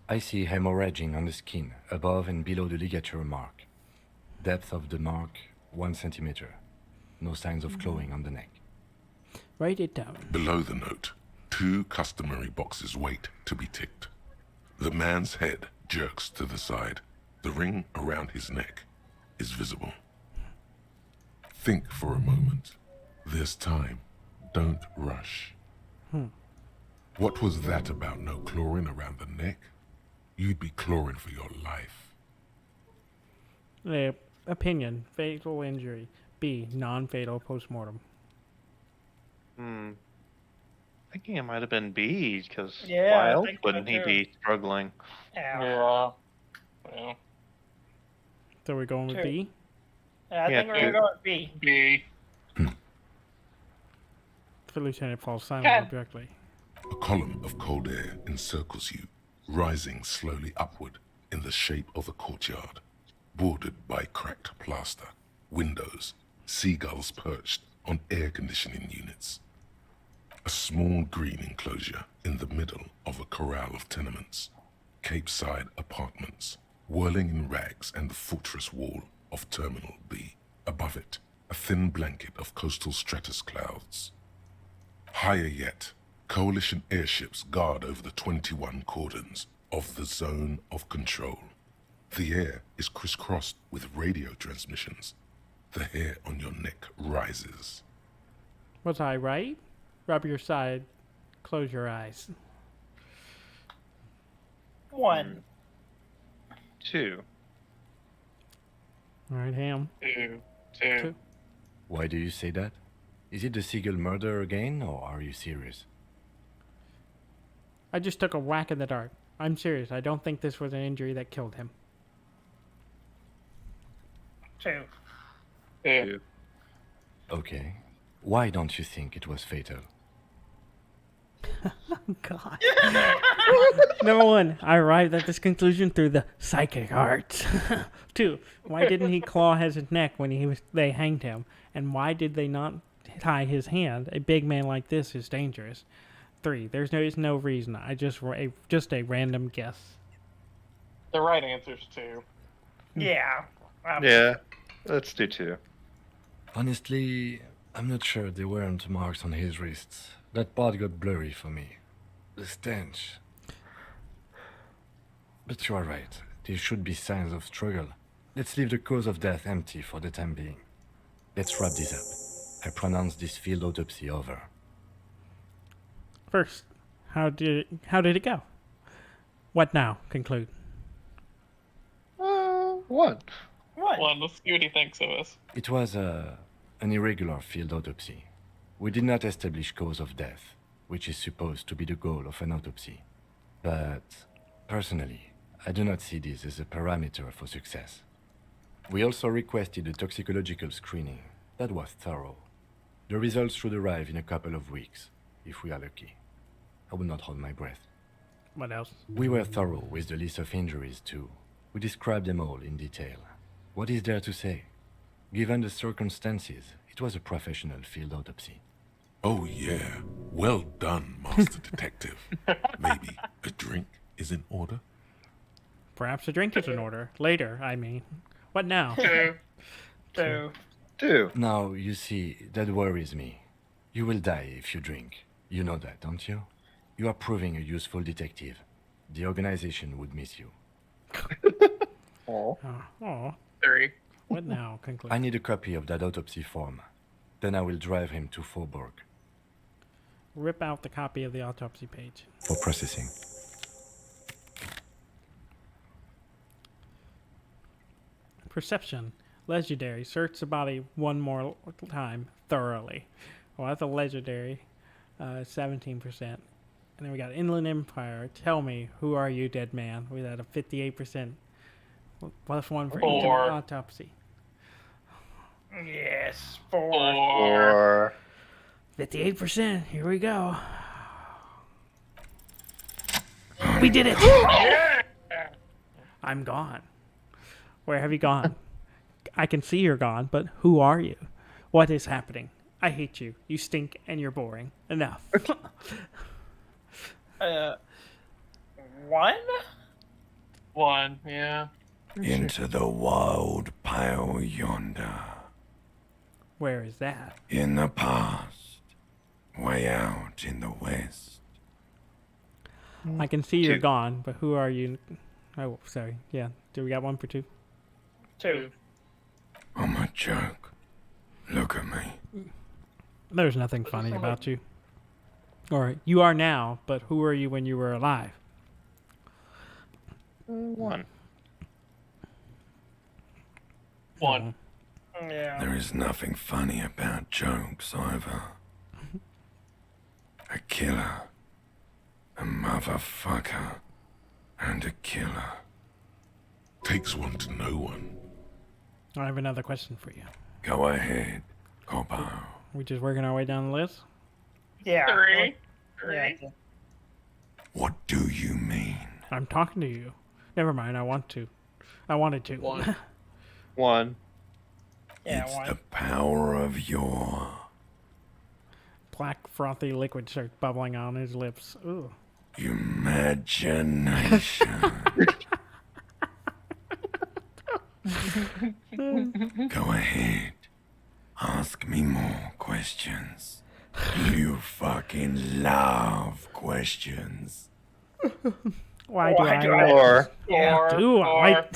I see hemorrhaging on the skin, above and below the ligature mark. Depth of the mark, 1 centimeter. No signs of clawing on the neck. Write it down. Below the note, 2 customary boxes wait to be ticked. The man's head jerks to the side. The ring around his neck is visible. Think for a moment. There's time. Don't rush. What was that about no clawing around the neck? You'd be clawing for your life. A. Opinion. Fatal injury. B. Non-fatal post-mortem. Thinking it might have been B, because Yeah, why I else think so wouldn't he too. be struggling? Yeah. Yeah. So we're going with Two. B? I Yeah, think we're gonna go with B. B. For Lieutenant falls silent God. abruptly. A column of cold air encircles you, rising slowly upward in the shape of a courtyard, bordered by cracked plaster, windows, seagulls perched on air conditioning units. A small green enclosure in the middle of a corral of tenements, Cape-side apartments, whirling in rags, and the fortress wall of Terminal B. Above it, a thin blanket of coastal stratus clouds. Higher yet, coalition airships guard over the 21 cordons of the zone of control. The air is crisscrossed with radio transmissions. The hair on your neck rises. Was I right? Rub your side. Close your eyes. 1. 2. All right, Ham. 2. Why do you say that? Is it the seagull murder again, or are you serious? I just took a whack in the dark. I'm serious. I don't think this was an injury that killed him. 2. 2. Okay. Why don't you think it was fatal? God. Number 1, I arrived at this conclusion through the psychic arts. 2, why didn't he claw his neck when they hanged him? And why did they not tie his hand? A big man like this is dangerous. 3, there's no reason. Just a random guess. The right answer's 2. Yeah. Yeah, let's do 2. Honestly, I'm not sure there weren't marks on his wrists. That part got blurry for me. The stench. But you are right. There should be signs of struggle. Let's leave the cause of death empty for the time being. Let's wrap this up. I pronounce this field autopsy over. First, how did it go? What now? Conclude. 1. 1. Let's see what he thinks of us. It was an irregular field autopsy. We did not establish cause of death, which is supposed to be the goal of an autopsy. But, personally, I do not see this as a parameter for success. We also requested a toxicological screening. That was thorough. The results should arrive in a couple of weeks, if we are lucky. I will not hold my breath. What else? We were thorough with the list of injuries, too. We described them all in detail. What is there to say? Given the circumstances, it was a professional field autopsy. Oh yeah, well done, Master Detective. Maybe a drink is in order? Perhaps a drink is in order. Later, I mean. What now? 2. 2. Now, you see, that worries me. You will die if you drink. You know that, don't you? You are proving a useful detective. The organization would miss you. Oh. Oh. 3. What now? Conclude. I need a copy of that autopsy form. Then I will drive him to Faubourg. Rip out the copy of the autopsy page. For processing. Perception. Legendary. Search the body one more time thoroughly. Well, that's a legendary. 17%. And then we got Inland Empire. Tell me, who are you, dead man? We had a 58%. Plus 1 for 4. intimate autopsy. Yes. 4. 4. 58%. Here we go. We did it! I'm gone. Where have you gone? I can see you're gone, but who are you? What is happening? I hate you. You stink and you're boring. Enough. 1? 1, yeah. Into the wild pale yonder. Where is that? In the past. Way out in the west. I can see you're 2. gone, but who are you? Oh, sorry. Yeah. Do we got 1 for 2? 2. I'm a joke. Look at me. There's nothing funny about you. Or you are now, but who were you when you were alive? 1. 1. Yeah. There is nothing funny about jokes either. A killer. A motherfucker. And a killer. Takes one to know one. I have another question for you. Go ahead, Coppo. We just working our way down the list? Yeah. 3. Yeah. What do you mean? I'm talking to you. Never mind, I wanted to. 1. 1. Yeah, It's 1. the power of your... Black frothy liquid starts bubbling on his lips. Ooh. imagination. Go ahead. Ask me more questions. You fucking love questions. Why do I love Or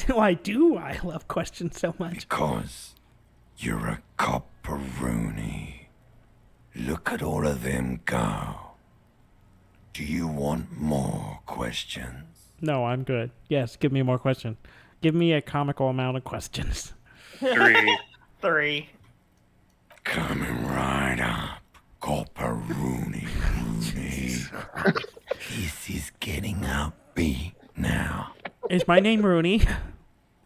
why do I love questions so much? Because you're a copperoonie. Look at all of them go. Do you want more questions? No, I'm good. Yes, give me more questions. Give me a comical amount of questions. 3. 3. Coming right up, copperoonie, Rooney. This is getting upbeat now. Is my name Rooney?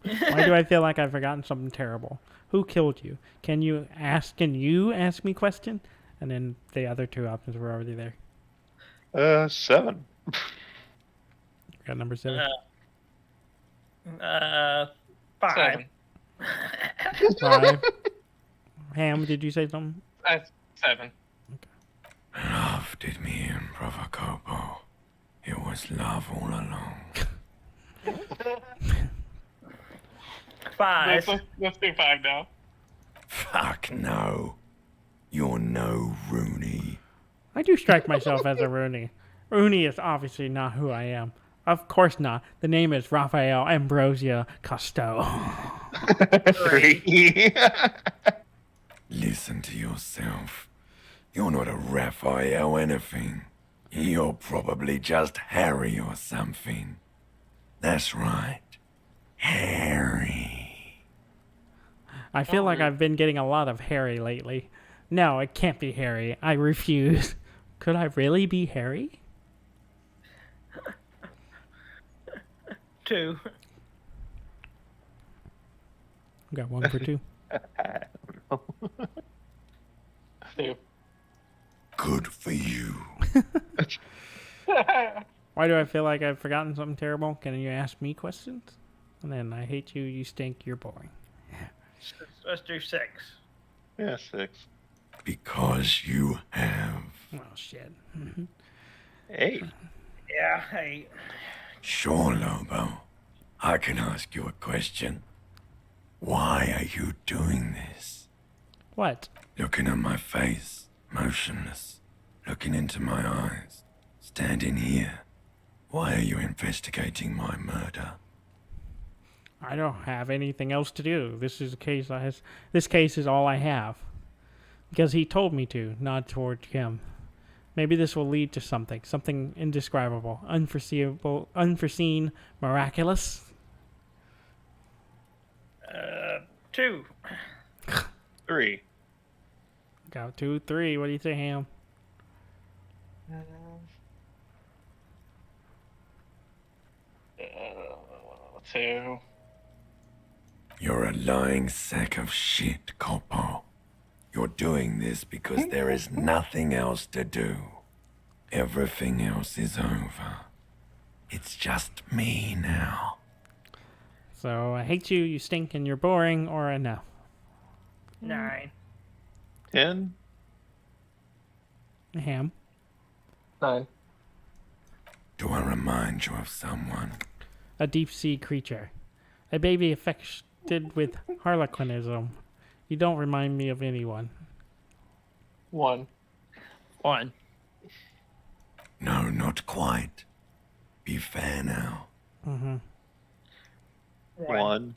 Why do I feel like I've forgotten something terrible? Who killed you? Can you ask me question? And then the other two options were already there. 7. Got number 7. 5. 7. 5. Ham, did you say something? 7. Love did me in, Revacholin. It was love all along. 5. Let's do 5 now. Fuck no. You're no Rooney. I do strike myself as a Rooney. Rooney is obviously not who I am. Of course not. The name is Raphael Ambrosia Costello. 3. Listen to yourself. You're not a Raphael anything. You're probably just Harry or something. That's right. Harry. I feel like I've been getting a lot of Harry lately. No, it can't be Harry. I refuse. Could I really be Harry? 2. Got 1 for 2. 2. Good for you. Why do I feel like I've forgotten something terrible? Can you ask me questions? And then I hate you, you stink, you're boring. Let's do 6. Yeah, 6. Because you have. Oh, shit. 8. Yeah, 8. Sure, Lobo. I can ask you a question. Why are you doing this? What? Looking at my face, motionless, looking into my eyes, standing here. Why are you investigating my murder? I don't have anything else to do. This is a case this case is all I have. Because he told me to, nod toward him. Maybe this will lead to something indescribable, unforeseeable, unforeseen, miraculous. 2. 3. Got 2, 3. What do you say, Ham? 2. You're a lying sack of shit, Coppo. You're doing this because there is nothing else to do. Everything else is over. It's just me now. So I hate you, you stink, and you're boring, or a no. 9. 10. Ham. 9. Do I remind you of someone? A deep-sea creature. A baby affected with harlequinism. You don't remind me of anyone. 1. 1. No, not quite. Be fair now. Mm-hmm. 1.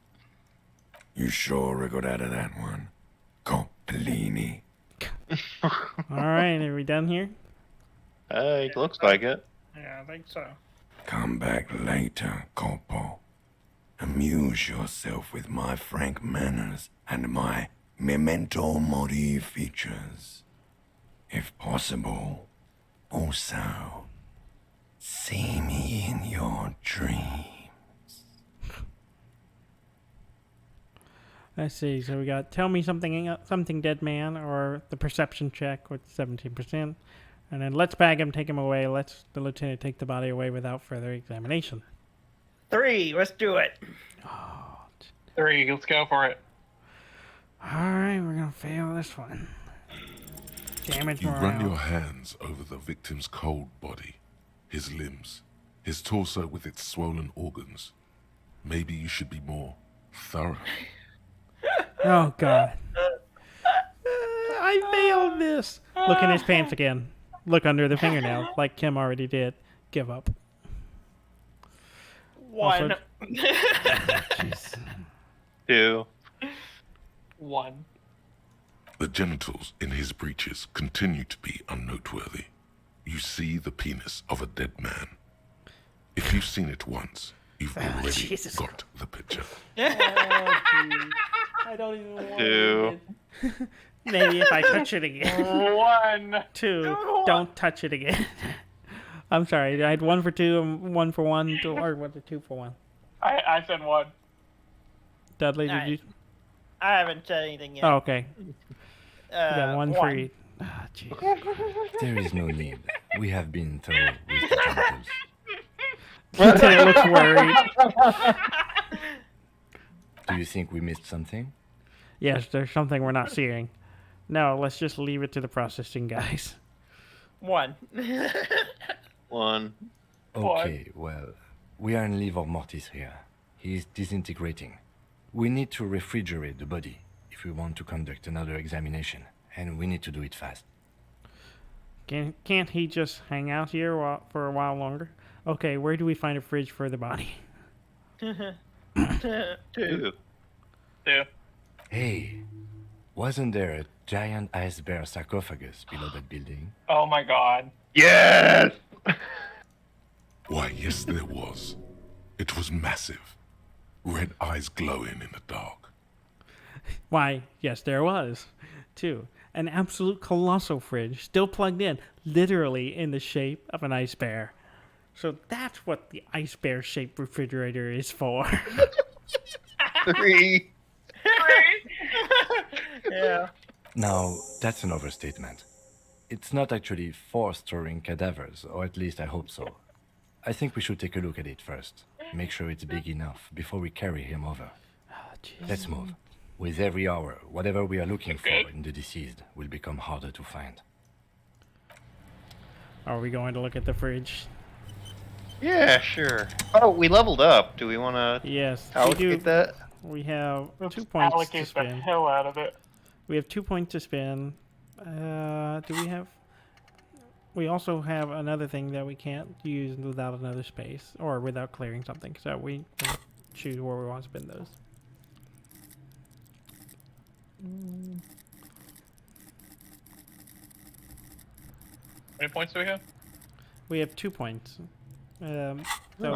You sure I got out of that one? Coppellini. Alright, are we done here? It looks like it. Yeah, I think so. Come back later, Coppo. Amuse yourself with my frank manners and my memento mori features. If possible, also, see me in your dreams. Let's see, so we got tell me something dead man, or the perception check with 17%. And then let's bag him, take him away. Let's the lieutenant take the body away without further examination. 3. Let's do it. 3. Let's go for it. Alright, we're gonna fail this one. Damage You morale. run your hands over the victim's cold body, his limbs, his torso with its swollen organs. Maybe you should be more thorough. Oh, God. I failed this. Look in his pants again. Look under the fingernail, like Kim already did. Give up. 1. Jeez. 2. 1. The genitals in his breeches continue to be unnoteworthy. You see the penis of a dead man. If you've seen it once, you've already Jesus got the picture. I don't even want 2. it. Maybe if I touch it again. 1. 2. Don't touch it again. I'm sorry. I had 1 for 2 and 1 for 1, or 2 for 1. I said 1. Dudley, did you? I haven't said anything yet. Oh, okay. You got 1 for 1. each. Ah, jeez. There is no need. We have been thorough with the genitals. It looks worried. Do you think we missed something? Yes, there's something we're not seeing. No, let's just leave it to the processing guys. 1. 1. Okay, well, we are in livor mortis here. He is disintegrating. We need to refrigerate the body if we want to conduct another examination, and we need to do it fast. Can't he just hang out here for a while longer? Okay, where do we find a fridge for the body? 2. 2. Hey, wasn't there a giant ice bear sarcophagus below that building? Oh my god. Yes! Why, yes, there was. It was massive. Red eyes glowing in the dark. Why, yes, there was. 2. An absolute colossal fridge, still plugged in, literally in the shape of an ice bear. So that's what the ice bear shaped refrigerator is for. 3. Yeah. Now, that's an overstatement. It's not actually for storing cadavers, or at least I hope so. I think we should take a look at it first. Make sure it's big enough before we carry him over. Let's move. With every hour, whatever we are looking for in the deceased will become harder to find. Are we going to look at the fridge? Yeah, sure. Oh, we leveled up. Do we want to Yes. allocate that? We have Let's 2 points to allocate the spend. hell out of it. We have 2 points to spend. Do we have... We also have another thing that we can't use without another space, or without clearing something, so we can choose where we want to spend those. How many points do we have? We have 2 points. So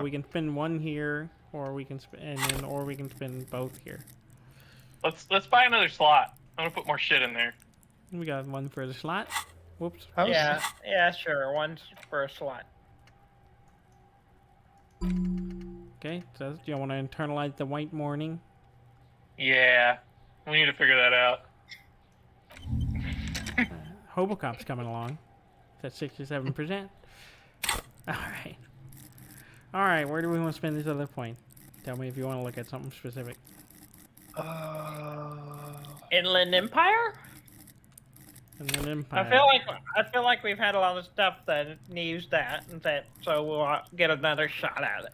we can spend 1 here, or we can or we can spend both here. Let's buy another slot. I'm gonna put more shit in there. We got 1 for the slot. Whoops. Yeah, sure. 1 for a slot. Okay, so do you want to internalize the white morning? Yeah, we need to figure that out. Hobocop's coming along. That's 67%. Alright. Alright, where do we want to spend this other point? Tell me if you want to look at something specific. Inland Empire? Inland Empire. I feel like we've had a lot of stuff that needs that, so we'll get another shot at it.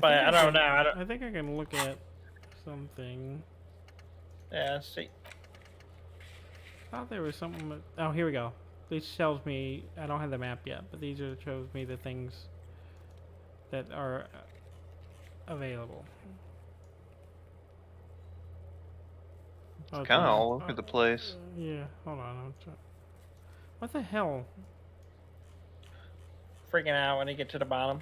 But I don't know. I think I can look at something. Yeah, see. I thought there was something. Oh, here we go. This tells me I don't have the map yet, but these shows me the things that are available. It's kind of all over the place. Yeah, hold on. What the hell? Freaking out when you get to the bottom.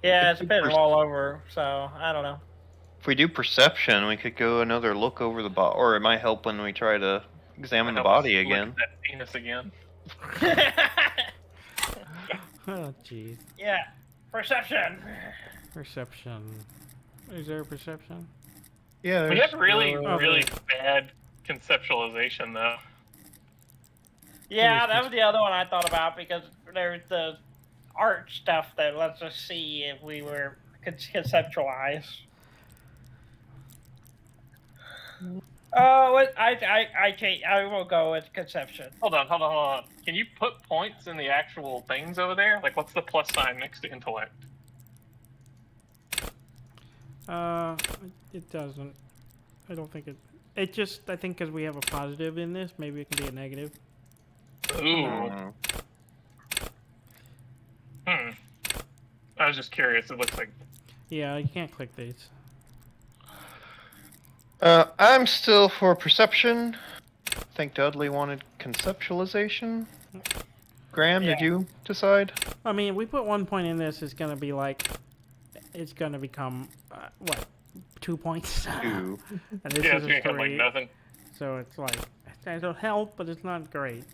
Yeah, it's a bit all over, so I don't know. If we do perception, we could go another look over the body, or it might help when we try to examine the body again. Look at that penis again. Oh, jeez. Yeah, perception. Perception. Is there a perception? Yeah. We have really, no- really bad conceptualization, though. Yeah, that was the other one I thought about because there's the art stuff that lets us see if we were conceptualized. Oh, I will go with conception. Hold on. Can you put points in the actual things over there? Like, what's the plus sign next to intellect? It doesn't. I don't think it. It just. I think because we have a positive in this, maybe it can be a negative. Ooh. Hmm. I was just curious. It looks like. Yeah, you can't click these. I'm still for perception. I think Dudley wanted conceptualization. Graham, did you decide? I mean, we put 1 point in this. It's gonna be like, it's gonna become what, 2 points? 2. And this Yeah, is it's a gonna come like 3. nothing. So it's like, it'll help, but it's not great.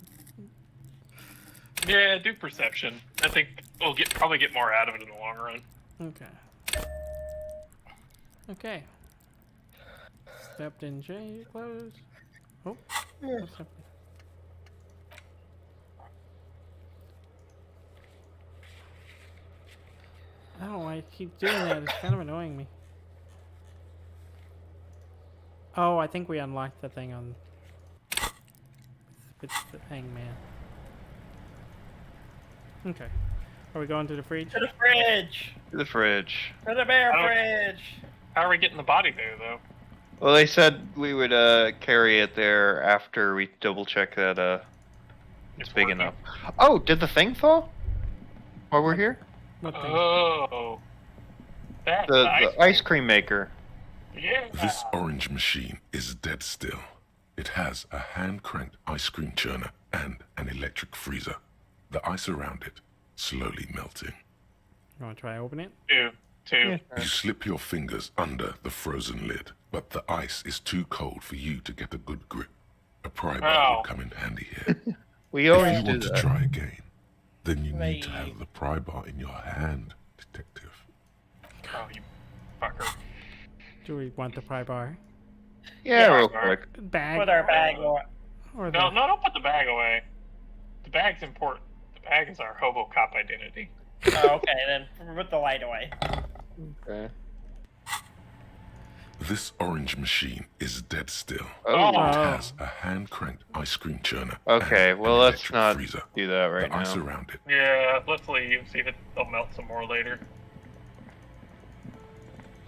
Yeah, do perception. I think we'll probably get more out of it in the long run. Okay. Okay. Stepped in J, close. Oh, what's happening? I don't know why I keep doing that. It's kind of annoying me. Oh, I think we unlocked the thing on... It's the hangman. Okay. Are we going to the fridge? To the fridge! To the fridge. To the bear fridge! How are we getting the body there, though? Well, they said we would carry it there after we double check that it's big working. enough. Oh, did the thing fall? While we're here? What thing? Oh. That's The ice cream maker. Yeah. This orange machine is dead still. It has a hand-cranked ice cream churner and an electric freezer. The ice around it slowly melting. You want to try open it? Two. You slip your fingers under the frozen lid, but the ice is too cold for you to get a good grip. A pry bar would come in handy here. We always If you do want to that. try again, then you need to have the pry bar in your hand, detective. Oh, you fucker. Do we want the pry bar? Yeah, real quick. Bag? Put our bag away. Or No, don't put the bag away. The bag's important. The bag is our HoboCop identity. Oh, okay, then put the light away. Okay. This orange machine is dead still. Oh. It has a hand-cranked ice cream churner. Okay, and well, an let's electric not freezer. do that right The ice now. around it. Yeah, let's leave. See if it'll melt some more later.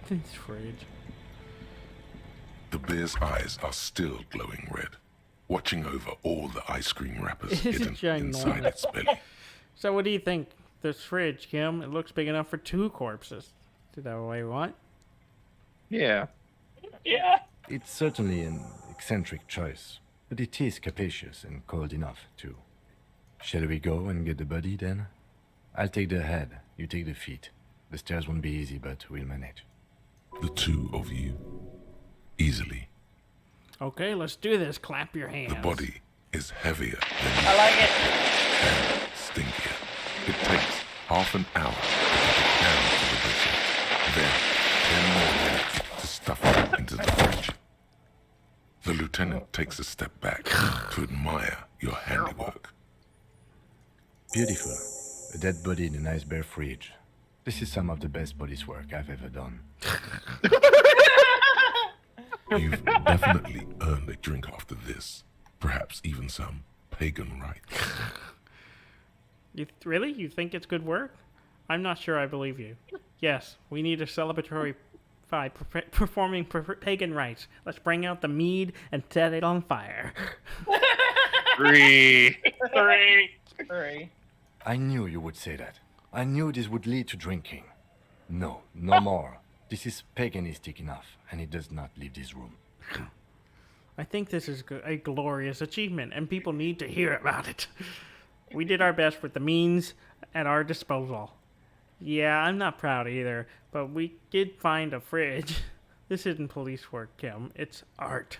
This fridge. The bear's eyes are still glowing red, watching over all the ice cream wrappers It's hidden ginormous. inside its belly. So what do you think? This fridge, Kim, it looks big enough for 2 corpses. Is that what you want? Yeah. Yeah. It's certainly an eccentric choice, but it is capacious and cold enough, too. Shall we go and get the body, then? I'll take the head, you take the feet. The stairs won't be easy, but we'll manage. The two of you, easily. Okay, let's do this. Clap your hands. The body is heavier than I like it. and stinkier. It takes half an hour to get it down to the butcher. Then 10 more minutes to stuff it into the fridge. The lieutenant takes a step back to admire your handiwork. Beautiful. A dead body in a nice bare fridge. This is some of the best police work I've ever done. You've definitely earned a drink after this. Perhaps even some pagan rites. Really? You think it's good work? I'm not sure I believe you. Yes, we need a celebratory by performing pagan rites. Let's bring out the mead and set it on fire. 3. 3. I knew you would say that. I knew this would lead to drinking. No, no more. This is paganistic enough, and it does not leave this room. I think this is a glorious achievement, and people need to hear about it. We did our best with the means at our disposal. Yeah, I'm not proud either, but we did find a fridge. This isn't police work, Kim. It's art.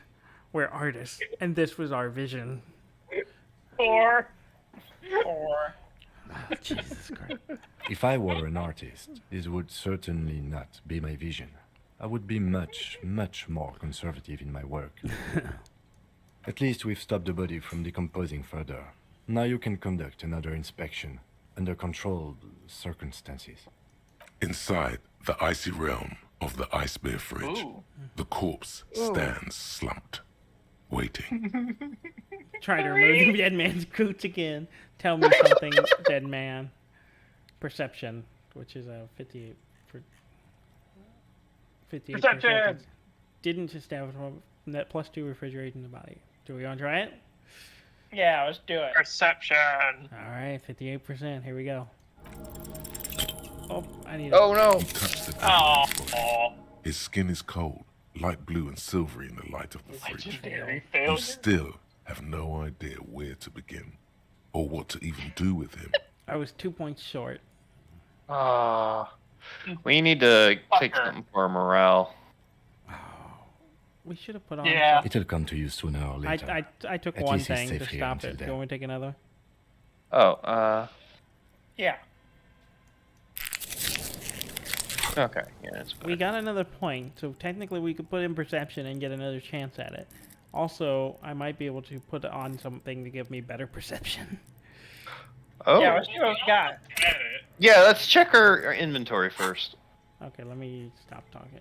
We're artists, and this was our vision. 4. Oh, Jesus Christ. If I were an artist, this would certainly not be my vision. I would be much, much more conservative in my work. At least we've stopped the body from decomposing further. Now you can conduct another inspection under controlled circumstances. Inside the icy realm of the ice bear fridge, Ooh. the corpse stands slumped, waiting. Try to remove the dead man's cooch again. Tell me something, dead man. Perception, which is a 58. 58%. Perception! Didn't establish net +2 refrigerating the body. Do we want to try it? Yeah, let's do it. Perception. All right, 58%. Here we go. Oh, I need Oh no! You touch the dead Oh, man's body. His skin is cold, light blue and silvery in the light of the fridge. legendary You failure. still have no idea where to begin, or what to even do with him. I was 2 points short. We need to take Fucker. something for morale. We should have put on. Yeah. It'll come to you sooner or later. I took At one least he's thing safe to here stop until it. then. Do you want me to take another? Oh, Yeah. okay. Yeah, it's We got another point, so technically we could put in perception and get another chance at it. Also, I might be able to put on something to give me better perception. Oh. Yeah, let's see what we got. Yeah, let's check our inventory first. Okay, let me stop talking.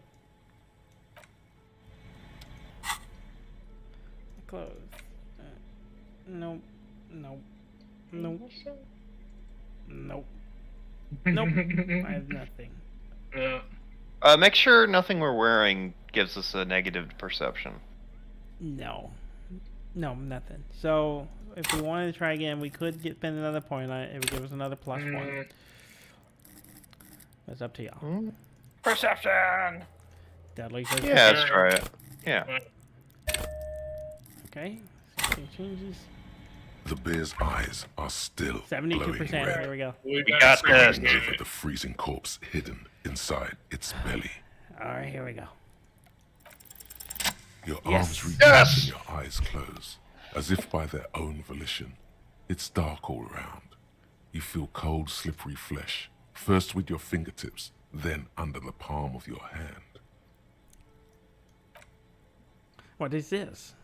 Close. Nope. Nope. Nope. Nope. Nope. I have nothing. Make sure nothing we're wearing gives us a negative perception. No. No, nothing. So, if we wanted to try again, we could spend another point on it. It would give us another +1. It's up to y'all. Perception. Dudley says Yeah, let's try it. Yeah. Okay. Something changes. The bear's eyes are still 72%. glowing red. There we go. We got this. Spreading over the freezing corpse hidden inside its belly. Alright, here we go. Your Yes. arms reach Yes! up and your eyes close, as if by their own volition. It's dark all around. You feel cold, slippery flesh, first with your fingertips, then under the palm of your hand. What is this?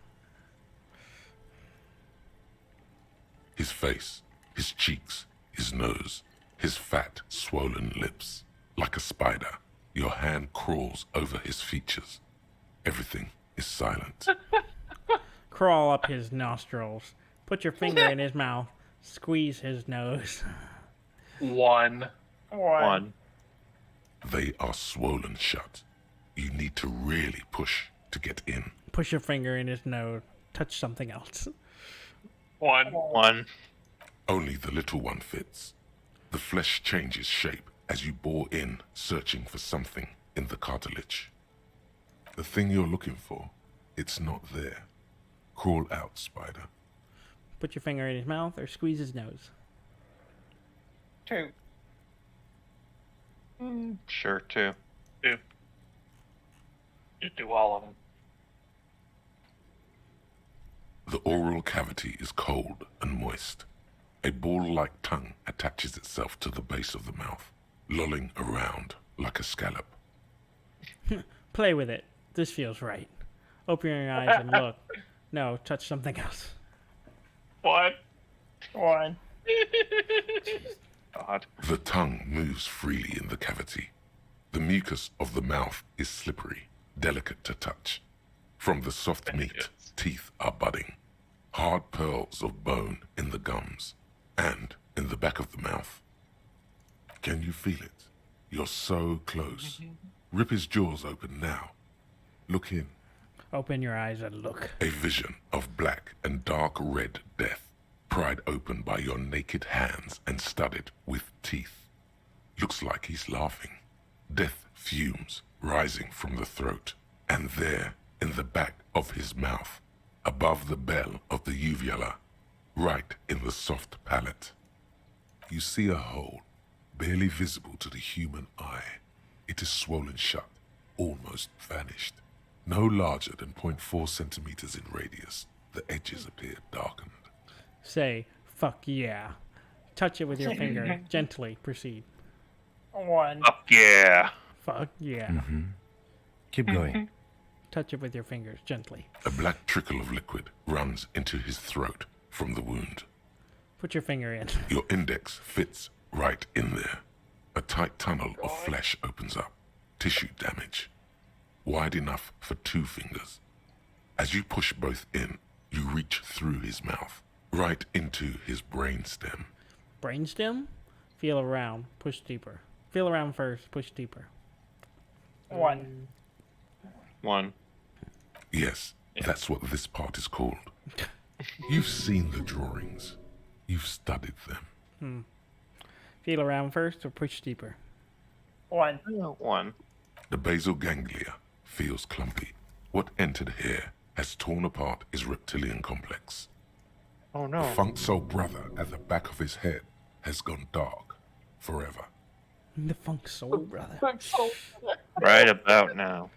His face, his cheeks, his nose, his fat, swollen lips. Like a spider, your hand crawls over his features. Everything is silent. Crawl up his nostrils. Put your finger in his mouth. Squeeze his nose. One. They are swollen shut. You need to really push to get in. Push your finger in his nose. Touch something else. One. Only the little one fits. The flesh changes shape as you bore in, searching for something in the cartilage. The thing you're looking for, it's not there. Crawl out, spider. Put your finger in his mouth or squeeze his nose. 2. Sure, too. Just do all of them. The oral cavity is cold and moist. A ball-like tongue attaches itself to the base of the mouth, lolling around like a scallop. Play with it. This feels right. Open your eyes and look. No, touch something else. One. God. The tongue moves freely in the cavity. The mucus of the mouth is slippery, delicate to touch. From the soft meat, teeth are budding. Hard pearls of bone in the gums and in the back of the mouth. Can you feel it? You're so close. Rip his jaws open now. Look in. Open your eyes and look. A vision of black and dark red death, pried open by your naked hands and studded with teeth. Looks like he's laughing. Death fumes rising from the throat, and there, in the back of his mouth, above the bell of the uvula, right in the soft palate. You see a hole, barely visible to the human eye. It is swollen shut, almost vanished. No larger than 0.4 centimeters in radius, the edges appear darkened. Say, fuck yeah. Touch it with your finger. Gently proceed. 1. Fuck yeah. Fuck yeah. Keep going. Touch it with your fingers. Gently. A black trickle of liquid runs into his throat from the wound. Put your finger in. Your index fits right in there. A tight tunnel of flesh opens up. Tissue damage. Wide enough for 2 fingers. As you push both in, you reach through his mouth, right into his brainstem. Brainstem? Feel around. Push deeper. Feel around first. Push deeper. 1. Yes, that's what this part is called. You've seen the drawings. You've studied them. Feel around first or push deeper. 1. 1. The basal ganglia feels clumpy. What entered here has torn apart his reptilian complex. Oh The no. funk soul brother at the back of his head has gone dark forever. The funk soul brother. Right about now.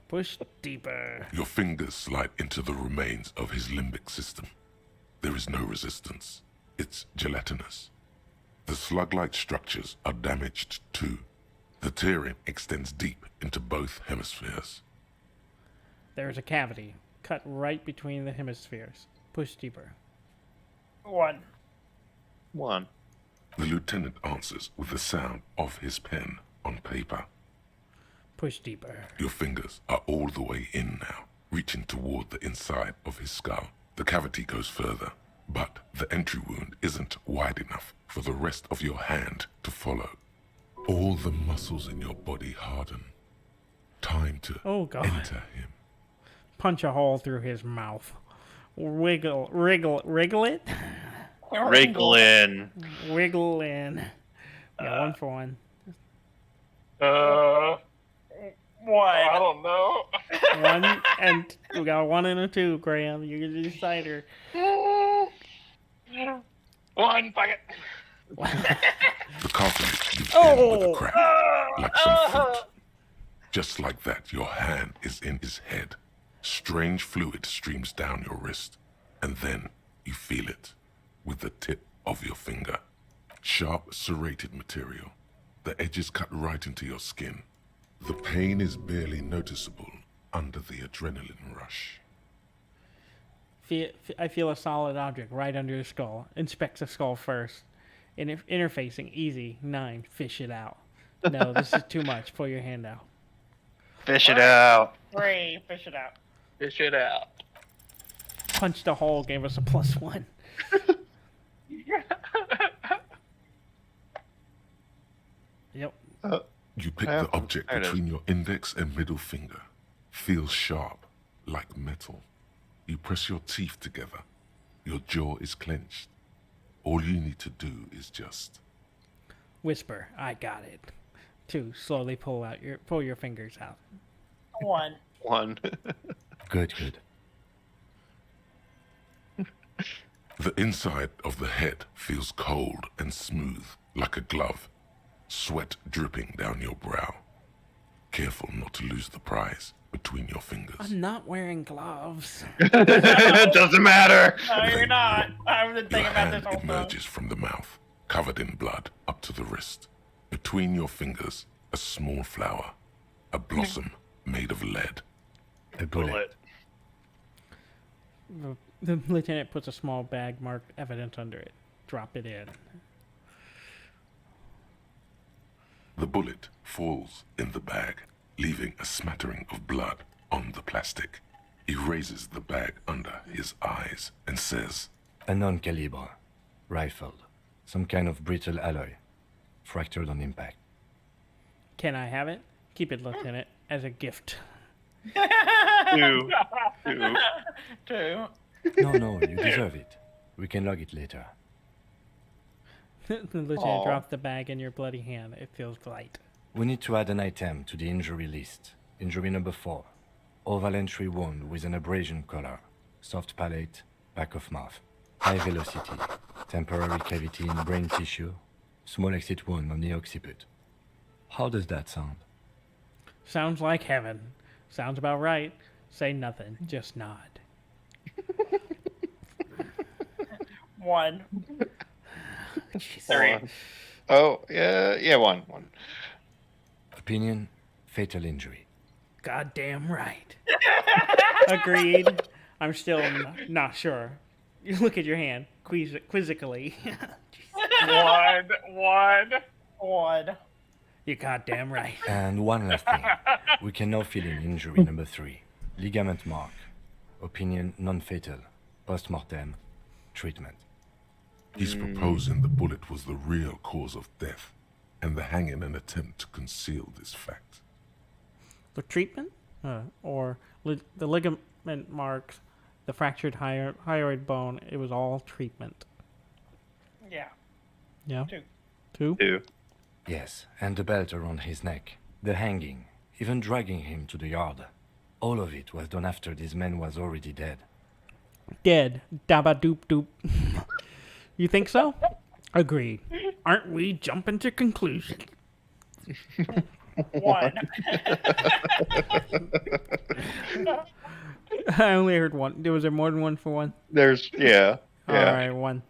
Push deeper. Your fingers slide into the remains of his limbic system. There is no resistance. It's gelatinous. The slug-like structures are damaged too. The tearing extends deep into both hemispheres. There's a cavity cut right between the hemispheres. Push deeper. 1. 1. The lieutenant answers with the sound of his pen on paper. Push deeper. Your fingers are all the way in now, reaching toward the inside of his skull. The cavity goes further, but the entry wound isn't wide enough for the rest of your hand to follow. All the muscles in your body harden. Time to enter him. Punch a hole through his mouth. Wiggle it? Wriggle in. Wiggle in. Yeah, 1 for 1. 1. I don't know. 1 and we got a 1 and a 2, Graham. You're the decider. 1, fuck it. The cartilage gives in with a crack, like some fruit. Just like that, your hand is in his head. Strange fluid streams down your wrist, and then you feel it with the tip of your finger. Sharp, serrated material. The edges cut right into your skin. The pain is noticeable under the adrenaline rush. I feel a solid object right under the skull. Inspect the skull first. Interfacing, easy. 9, fish it out. No, this is too much. Pull your hand out. Fish it out. 3, fish it out. Fish it out. Punched a hole, gave us a +1. Yep. You pick the object between your index and middle finger. Feels sharp, like metal. You press your teeth together. Your jaw is clenched. All you need to do is just Whisper, I got it. 2, slowly pull your fingers out. 1. 1. Good. The inside of the head feels cold and smooth, like a glove. Sweat dripping down your brow. Careful not to lose the prize between your fingers. I'm not wearing gloves. It doesn't matter. No, you're not. I've been thinking about this Your whole hand emerges from the mouth, covered in blood up to the wrist. Between your fingers, a small flower, a blossom made of lead. A bullet. The lieutenant puts a small bag marked evidence under it. Drop it in. The bullet falls in the bag, leaving a smattering of blood on the plastic. He raises the bag under his eyes and says, A non-caliber. Rifle. Some kind of brittle alloy. Fractured on impact. Can I have it? Keep it, Lieutenant, as a gift. 2. 2. No, you deserve it. We can log it later. The lieutenant drops the bag in your bloody hand. It feels light. We need to add an item to the injury list. Injury number 4. Oval entry wound with an abrasion color. Soft palate, back of mouth. High velocity. Temporary cavity in brain tissue. Small exit wound on the occiput. How does that sound? Sounds like heaven. Sounds about right. Say nothing. Just nod. 1. 3. Oh, yeah, 1. Opinion, fatal injury. Goddamn right. Agreed. I'm still not sure. You look at your hand quizzically. 1. You're goddamn right. And one last thing. We can now fill in injury number 3. Ligament mark. Opinion non-fatal. Post-mortem. Treatment. He's proposing the bullet was the real cause of death, and the hanging an attempt to conceal this fact. The treatment? Or the ligament marks, the fractured hyoid bone, it was all treatment. Yeah. Yeah? 2. 2? 2. Yes, and the belt around his neck, the hanging, even dragging him to the yard. All of it was done after this man was already dead. Dead. Dabba doop doop. You think so? Agreed. Aren't we jumping to conclusions? One. I only heard one. Was there more than one for one? Yeah. Alright, one.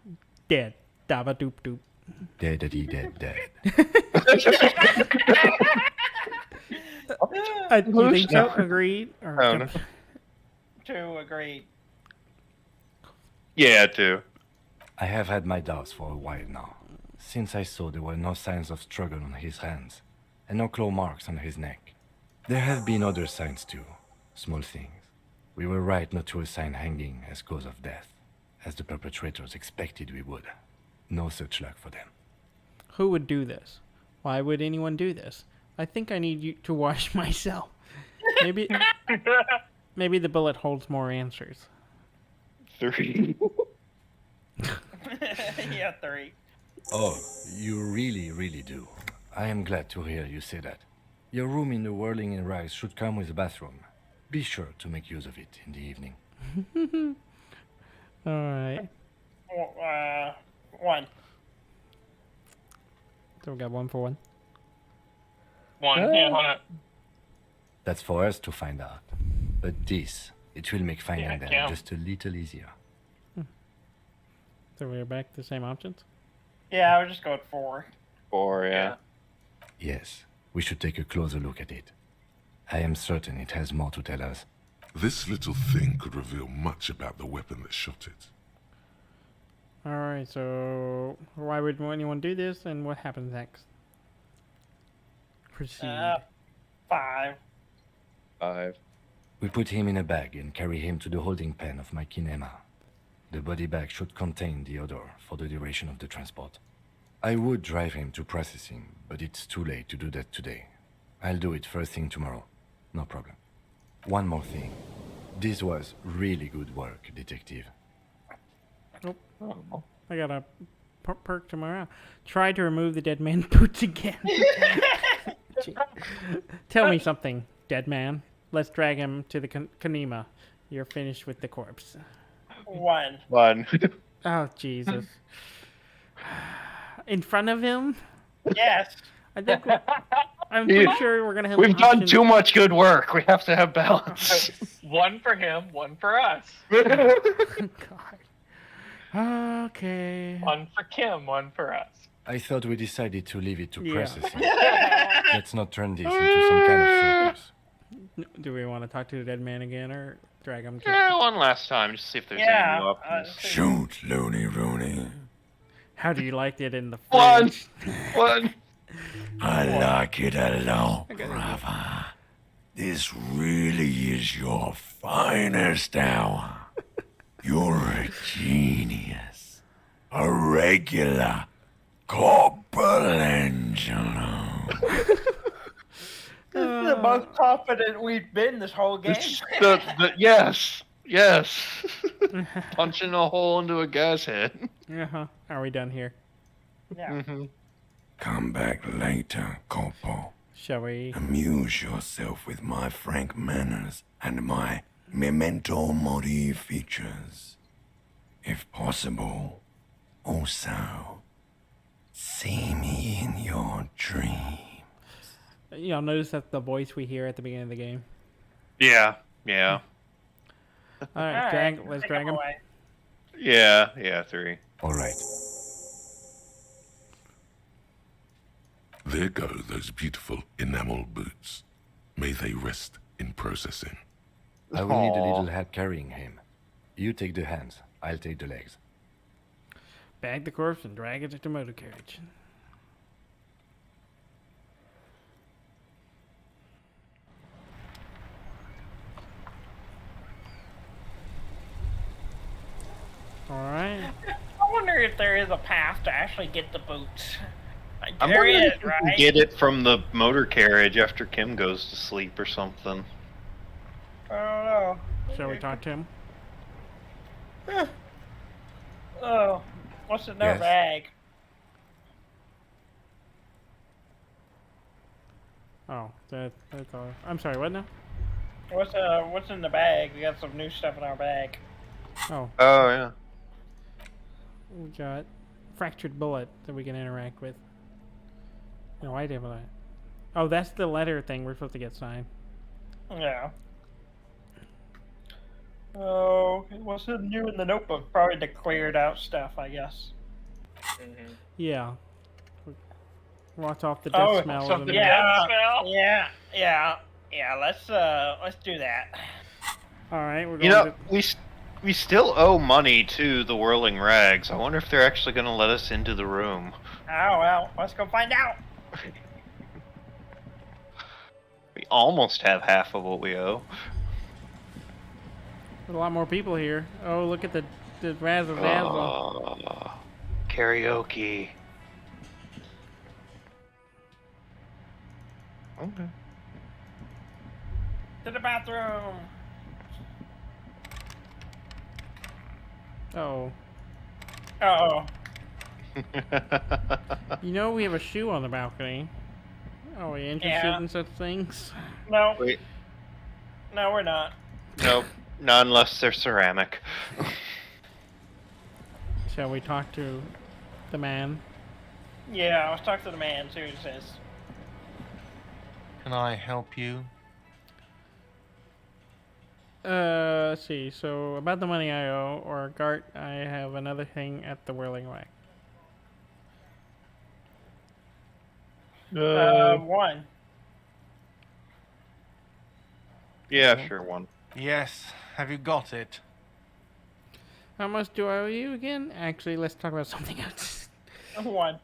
Dead. Dabba doop doop. Dead. You think so? Agreed? Or I don't know. Two, agreed. Yeah, too. I have had my doubts for a while now, since I saw there were no signs of struggle on his hands, and no claw marks on his neck. There have been other signs too, small things. We were right not to assign hanging as cause of death, as the perpetrators expected we would. No such luck for them. Who would do this? Why would anyone do this? I think I need you to wash myself. Maybe the bullet holds more answers. 3. Yeah, 3. Oh, you really do. I am glad to hear you say that. Your room in the Whirling in Rags should come with a bathroom. Be sure to make use of it in the evening. Alright. 1. So we got 1 for 1. 1. Yeah, hold on. That's for us to find out. But this, it will make finding them yeah. just a little easier. So we're back to the same options? Yeah, I would just go with 4. 4, yeah. Yes, we should take a closer look at it. I am certain it has more to tell us. This little thing could reveal much about the weapon that shot it. Alright, so why would anyone do this and what happens next? Proceed. 5. 5. We put him in a bag and carry him to the holding pen of my kinema. The body bag should contain the odor for the duration of the transport. I would drive him to processing, but it's too late to do that today. I'll do it first thing tomorrow. No problem. One more thing. This was really good work, detective. Oh, I got a perk tomorrow. Try to remove the dead man's boots again. Tell me something, dead man. Let's drag him to the Kanema. You're finished with the corpse. 1. Oh, Jesus. In front of him? Yes. I think I'm pretty sure we're going to have We've done too much good work. We have to have balance. 1 for him, 1 for us. God. Okay. 1 for Kim, 1 for us. I thought we decided to leave it to processing. Let's not turn this into some kind of circus. Do we want to talk to the dead man again or drag him to... Yeah, one last time, just see if there's any new options. Shoot, Looney Rooney. How do you like it in the fridge? 1. I like it a lot, brother. This really is your finest hour. You're a genius. A regular Corporangelo. This is the most confident we've been this whole game. Yes. Punching a hole into a guy's head. Uh-huh. Are we done here? Yeah. Come back later, Corporal. Shall we? Amuse yourself with my frank manners and my memento mori features. If possible, also, see me in your dreams. Y'all notice that's the voice we hear at the beginning of the game? Yeah. Alright, let's drag him. Yeah, 3. All right. There go those beautiful enamel boots. May they rest in processing. I will need a little help carrying him. You take the hands, I'll take the legs. Bag the corpse and drag it to the motor carriage. Alright. I wonder if there is a path to actually get the boots. Like, I'm there wondering is, if we right? can get it from the motor carriage after Kim goes to sleep or something. I don't know. Shall we talk to him? Oh, what's in their Yes. bag? Oh, that's all. I'm sorry, what now? What's in the bag? We got some new stuff in our bag. Oh. Oh, yeah. We got fractured bullet that we can interact with. No, I didn't. Oh, that's the letter thing we're supposed to get signed. Yeah. Oh, what's new in the notebook? Probably the cleared out stuff, I guess. Yeah. Watch off the death smell. Something Yeah, smell. yeah. Let's do that. All right, we're going You know, to... we still owe money to the Whirling Rags. I wonder if they're actually going to let us into the room. Oh well, let's go find out. We almost have half of what we owe. There's a lot more people here. Oh, look at the razzle dazzle. Oh, karaoke. Okay. To the bathroom. Oh. Uh-oh. You know we have a shoe on the balcony. Oh, are you interested in such things? No. Wait. No, we're not. Nope. Not unless they're ceramic. Shall we talk to the man? Yeah, let's talk to the man, see what he says. Can I help you? Let's see. So, about the money I owe, or Gart, I have another thing at the Whirling Rag. One. Yeah, sure, one. Yes. Have you got it? How much do I owe you again? Actually, let's talk about something else. One.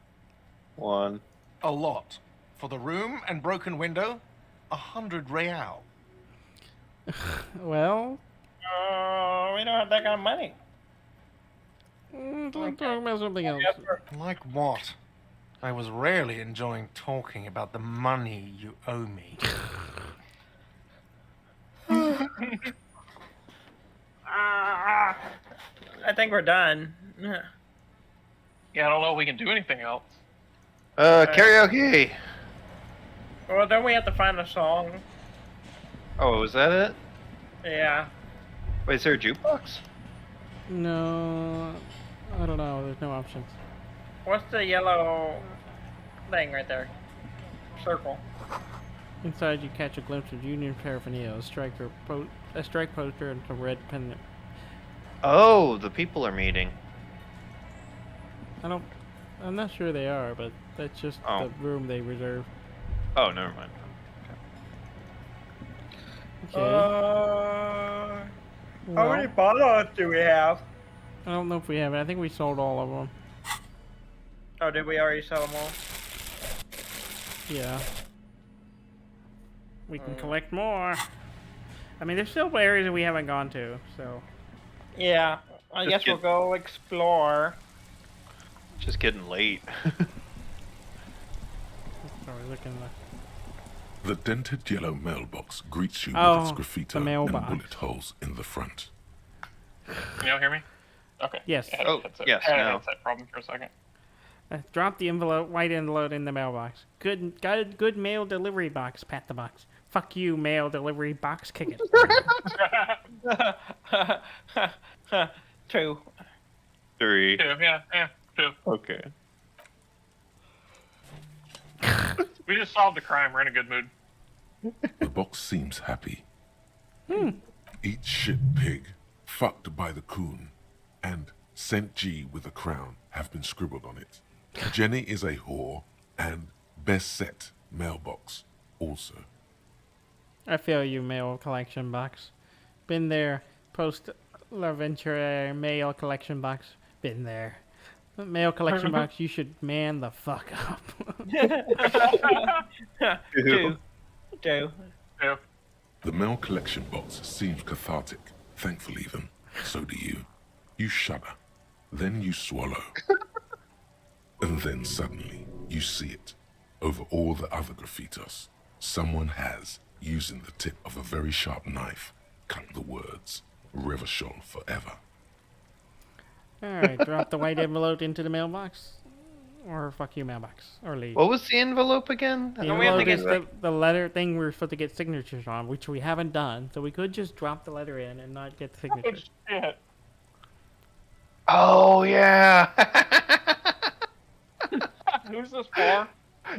One. A lot. For the room and broken window, 100 real. Well... we don't have that kind of money. I'm talking about something else. Like what? I was rarely enjoying talking about the money you owe me. I think we're done. Yeah, I don't know if we can do anything else. Karaoke! Well, don't we have to find a song? Oh, was that it? Yeah. Wait, is there a jukebox? No, I don't know. There's no options. What's the yellow thing right there? Circle. Inside, you catch a glimpse of Union paraphernalia, a strike poster, and a red pendant. Oh, the people are meeting. I'm not sure they are, but that's just the room they reserve. Oh, never mind. Okay. How many bottles do we have? I don't know if we have it. I think we sold all of them. Oh, did we already sell them all? Yeah. We can collect more. I mean, there's still areas that we haven't gone to, so. Yeah, I guess we'll go explore. Just getting late. Sorry, looking. The dented yellow mailbox greets you Oh, with its graffiti the and mailbox. bullet holes in the front. Can y'all hear me? Okay. Yes. I had a headset problem for a second. Drop the white envelope in the mailbox. Good mail delivery box. Pat the box. Fuck you, mail delivery box. Kick it. 2. 3. 2, yeah, 2. Okay. We just solved the crime. We're in a good mood. The box seems happy. Eat shit pig, fucked by the coon, and St. G with a crown have been scribbled on it. Jenny is a whore, and best set mailbox also. I feel you, mail collection box. Been there. Post L'Aventure mail collection box. Been there. Mail collection box, you should man the fuck up. 2. The mail collection box seems cathartic. Thankful even. So do you. You shudder. Then you swallow. And then suddenly, you see it. Over all the other graffitos, someone has, using the tip of a very sharp knife, cut the words, Revacholin forever. Alright, drop the white envelope into the mailbox. or fuck you mailbox, or leave. What was the envelope again? The envelope is the letter thing we're supposed to get signatures on, which we haven't done. So we could just drop the letter in and not get the signatures. Shit. Oh yeah. Who's this for?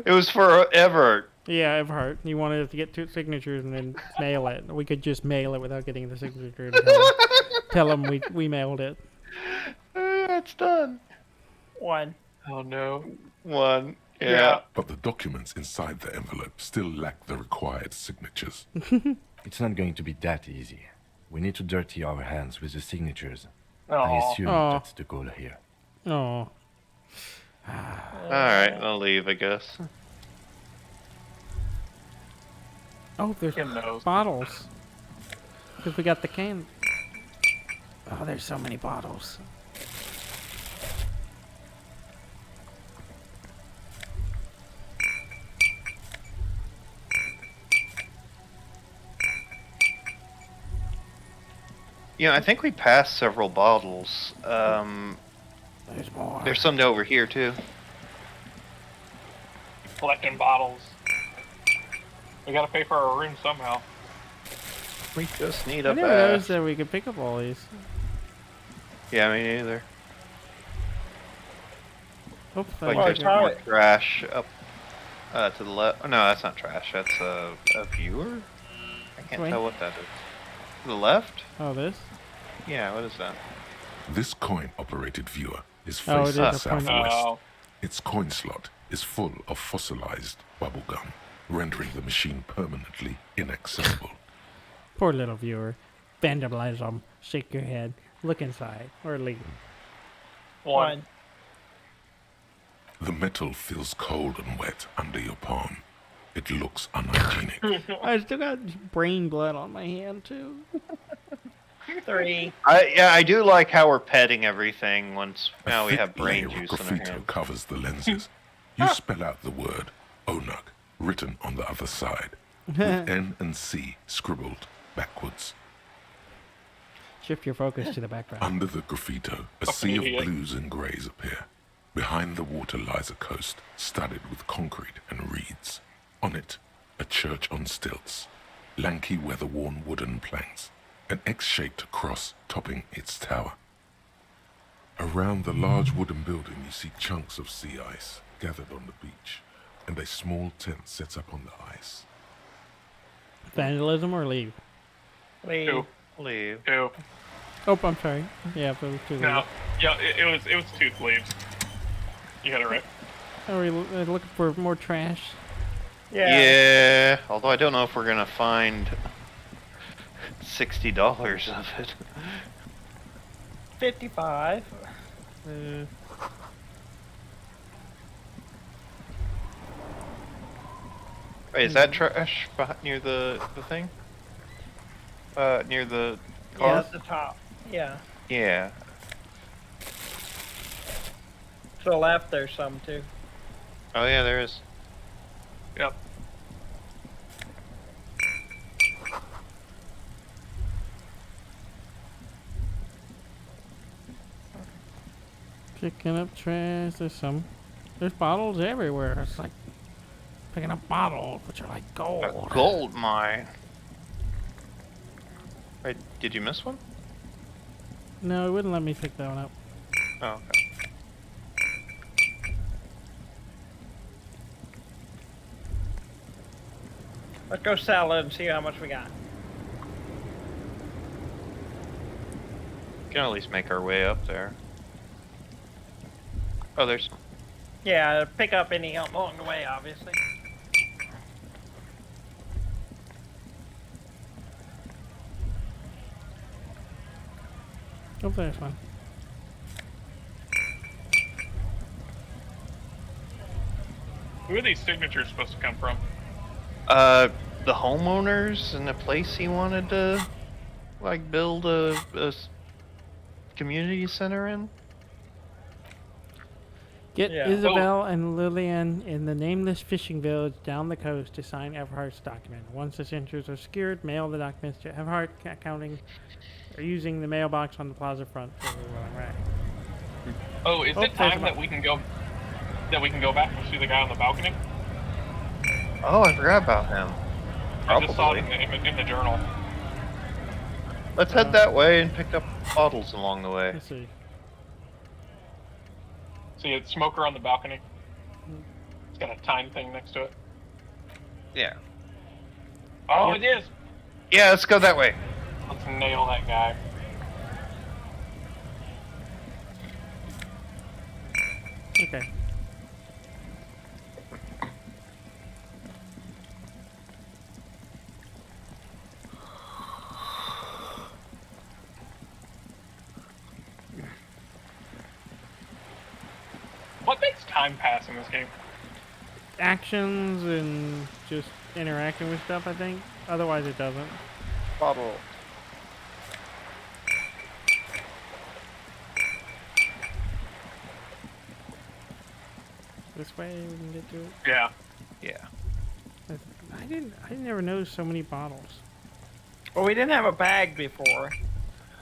It was for Everett. Yeah, Everhart. He wanted us to get 2 signatures and then mail it. We could just mail it without getting the signature. And tell him we mailed it. It's done. 1. Oh no. 1. Yeah. But the documents inside the envelope still lack the required signatures. It's not going to be that easy. We need to dirty our hands with the signatures. I Aw. assume Aw. that's the goal here. Oh. Alright, I'll leave, I guess. Oh, there's Fucking knows. bottles. Because we got the can. Oh, there's so many bottles. Yeah, I think we passed several bottles. There's more. There's some over here too. Collecting bottles. We gotta pay for our room somehow. We just need I a never noticed that we could pick up all these. Yeah, me neither. Oops, Like I there's did- more trash up to the left. Oh, no, that's not trash. That's a viewer? I can't Wait. tell what that is. To the left? Oh, this? Yeah, what is that? This coin-operated viewer is Oh, it facing is a coin- southwest. Oh. Its coin slot is full of fossilized bubblegum, rendering the machine permanently inaccessible. Poor little viewer. Vandalize them. Shake your head. Look inside. Or leave. 1. The metal feels cold and wet under your palm. It looks unhygienic. I still got brain blood on my hand, too. 3. I do like how we're petting everything once A now we thick have brain layer of juice in our graffito hands. covers the lenses. You spell out the word Onuk written on the other side, with N and C scribbled backwards. Shift your focus to the background. Under the graffito, a sea of blues and greys appear. Behind the water lies a coast studded with concrete and reeds. On it, a church on stilts, lanky weather-worn wooden planks, an X-shaped cross topping its tower. Around the large wooden building you see chunks of sea ice gathered on the beach, and a small tent set up on the ice. Vandalism or leave? Leave. 2. Leave. 2. Oh, I'm sorry. Yeah, but it was too late. No. Yeah, it was 2 leaves. You had it right. Are we looking for more trash? Yeah, although I don't know if we're gonna find $60 of it. 55. Wait, is that trash near the thing? Near the car? Yeah, at the top. Yeah. Yeah. To the left, there's some too. Oh yeah, there is. Yep. Picking up trash. There's bottles everywhere. It's like picking up bottles, which are like gold. A gold mine. Wait, did you miss one? No, it wouldn't let me pick that one up. Oh, okay. Let's go sell it and see how much we got. We can at least make our way up there. Oh, there's... Yeah, pick up any along the way, obviously. Oh, there's one. Who are these signatures supposed to come from? The homeowners and the place he wanted to, like, build a community center in? Get Yeah. Isabel and Lillian in the nameless fishing village down the coast to sign Everhart's document. Once the signatures are secured, mail the documents to Everhart accounting or using the mailbox on the plaza front. Oh, is Oh, it there's time one. that we can go? That we can go back and see the guy on the balcony? Oh, I forgot about him. I just saw it Probably. in the journal. Let's head that way and pick up bottles along the way. Let's see. See a smoker on the balcony. It's got a time thing next to it. Yeah. Oh, it is! Yeah, let's go that way. Let's nail that guy. Okay. What makes time pass in this game? Actions and just interacting with stuff, I think. Otherwise, it doesn't. Bottle. This way we can get to it. Yeah. Yeah. I never noticed so many bottles. Well, we didn't have a bag before.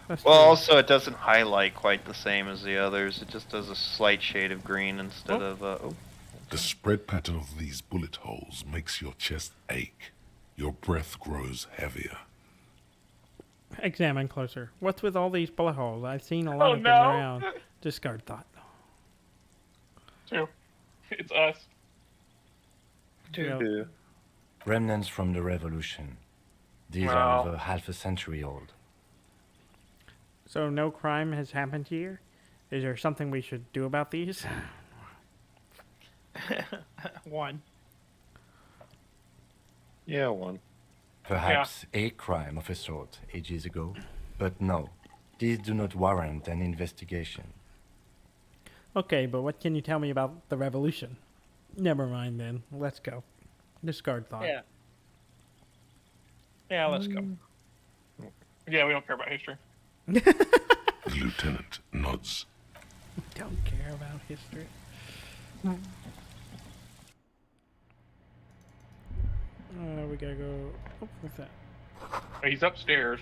That's Well, true. also it doesn't highlight quite the same as the others. It just does a slight shade of green instead of. Oh. The spread pattern of these bullet holes makes your chest ache. Your breath grows heavier. Examine closer. What's with all these bullet holes? I've seen a lot of them around. Discard thought. Two. It's us. Two. Remnants from the revolution. These Wow. are over half a century old. So no crime has happened here? Is there something we should do about these? One. Yeah, one. Perhaps a crime of a sort ages ago, but no, these do not warrant an investigation. Okay, but what can you tell me about the revolution? Never mind then. Let's go. Discard thought. Yeah. Yeah, let's go. Yeah, we don't care about history. The lieutenant nods. Don't care about history. We gotta go. Oh, what's that? He's upstairs.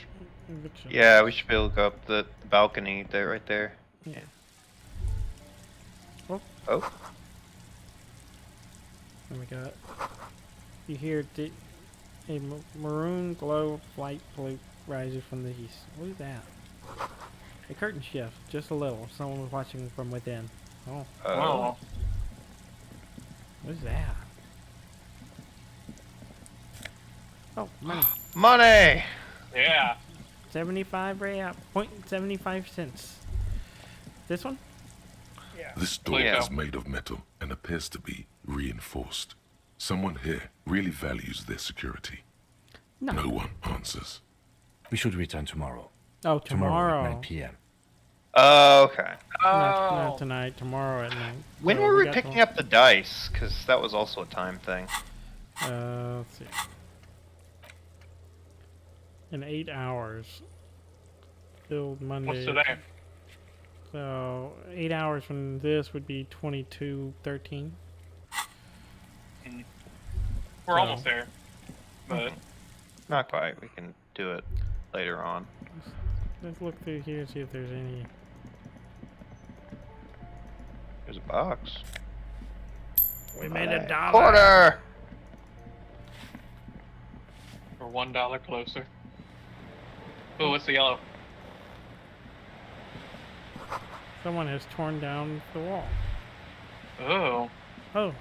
Eviction. Yeah, we should be able to go up the balcony there, right there. Yeah. Oh. Oh. And we got. You hear a maroon glow of light blue rises from the east. What is that? A curtain shift, just a little. Someone was watching from within. Oh. Oh. What is that? Oh, money. Money! Yeah. 75 real, 0.75 cents. This one? Yeah. This door Yeah. is made of metal and appears to be reinforced. Someone here really values their security. No. No one answers. We should return tomorrow. Oh, Tomorrow tomorrow. at 9 p.m. Okay. Not tonight, tomorrow at night. When So were we got picking the- up the dice? Because that was also a time thing. Let's see. In 8 hours. Build Monday. What's today? So 8 hours from this would be 22:13. We're almost there. But Not quite. We can do it later on. Let's look through here and see if there's any. There's a box. We made $1. Quarter! we're $1 closer. Oh, what's the yellow? Someone has torn down the wall. Oh. Oh.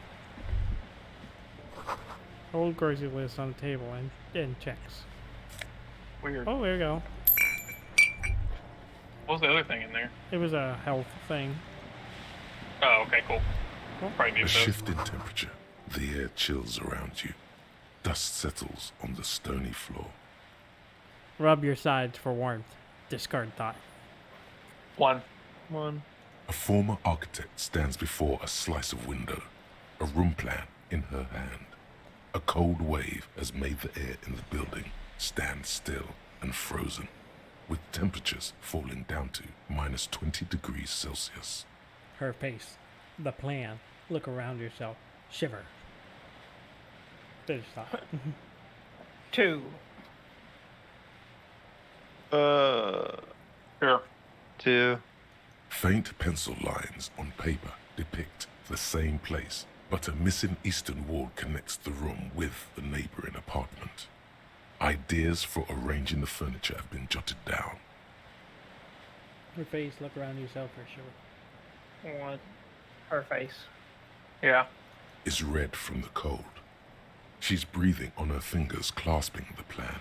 Old grocery list on the table and checks. Weird. Oh, there you go. What was the other thing in there? It was a health thing. Oh, okay, cool. Probably A need those. shift in temperature. The air chills around you. Dust settles on the stony floor. Rub your sides for warmth. Discard thought. One. A former architect stands before a slice of window, a room plan in her hand. A cold wave has made the air in the building stand still and frozen, with temperatures falling down to minus 20 degrees Celsius. Her face. The plan. Look around yourself. Shiver. Finish thought. 2. Sure. 2. Faint pencil lines on paper depict the the same place, but a missing eastern wall connects the room with the neighboring apartment. Ideas for arranging the furniture have been jotted down. Her face, look around yourself for sure. What? Her face. Yeah. Is red from the cold. She's breathing on her fingers, clasping the plan.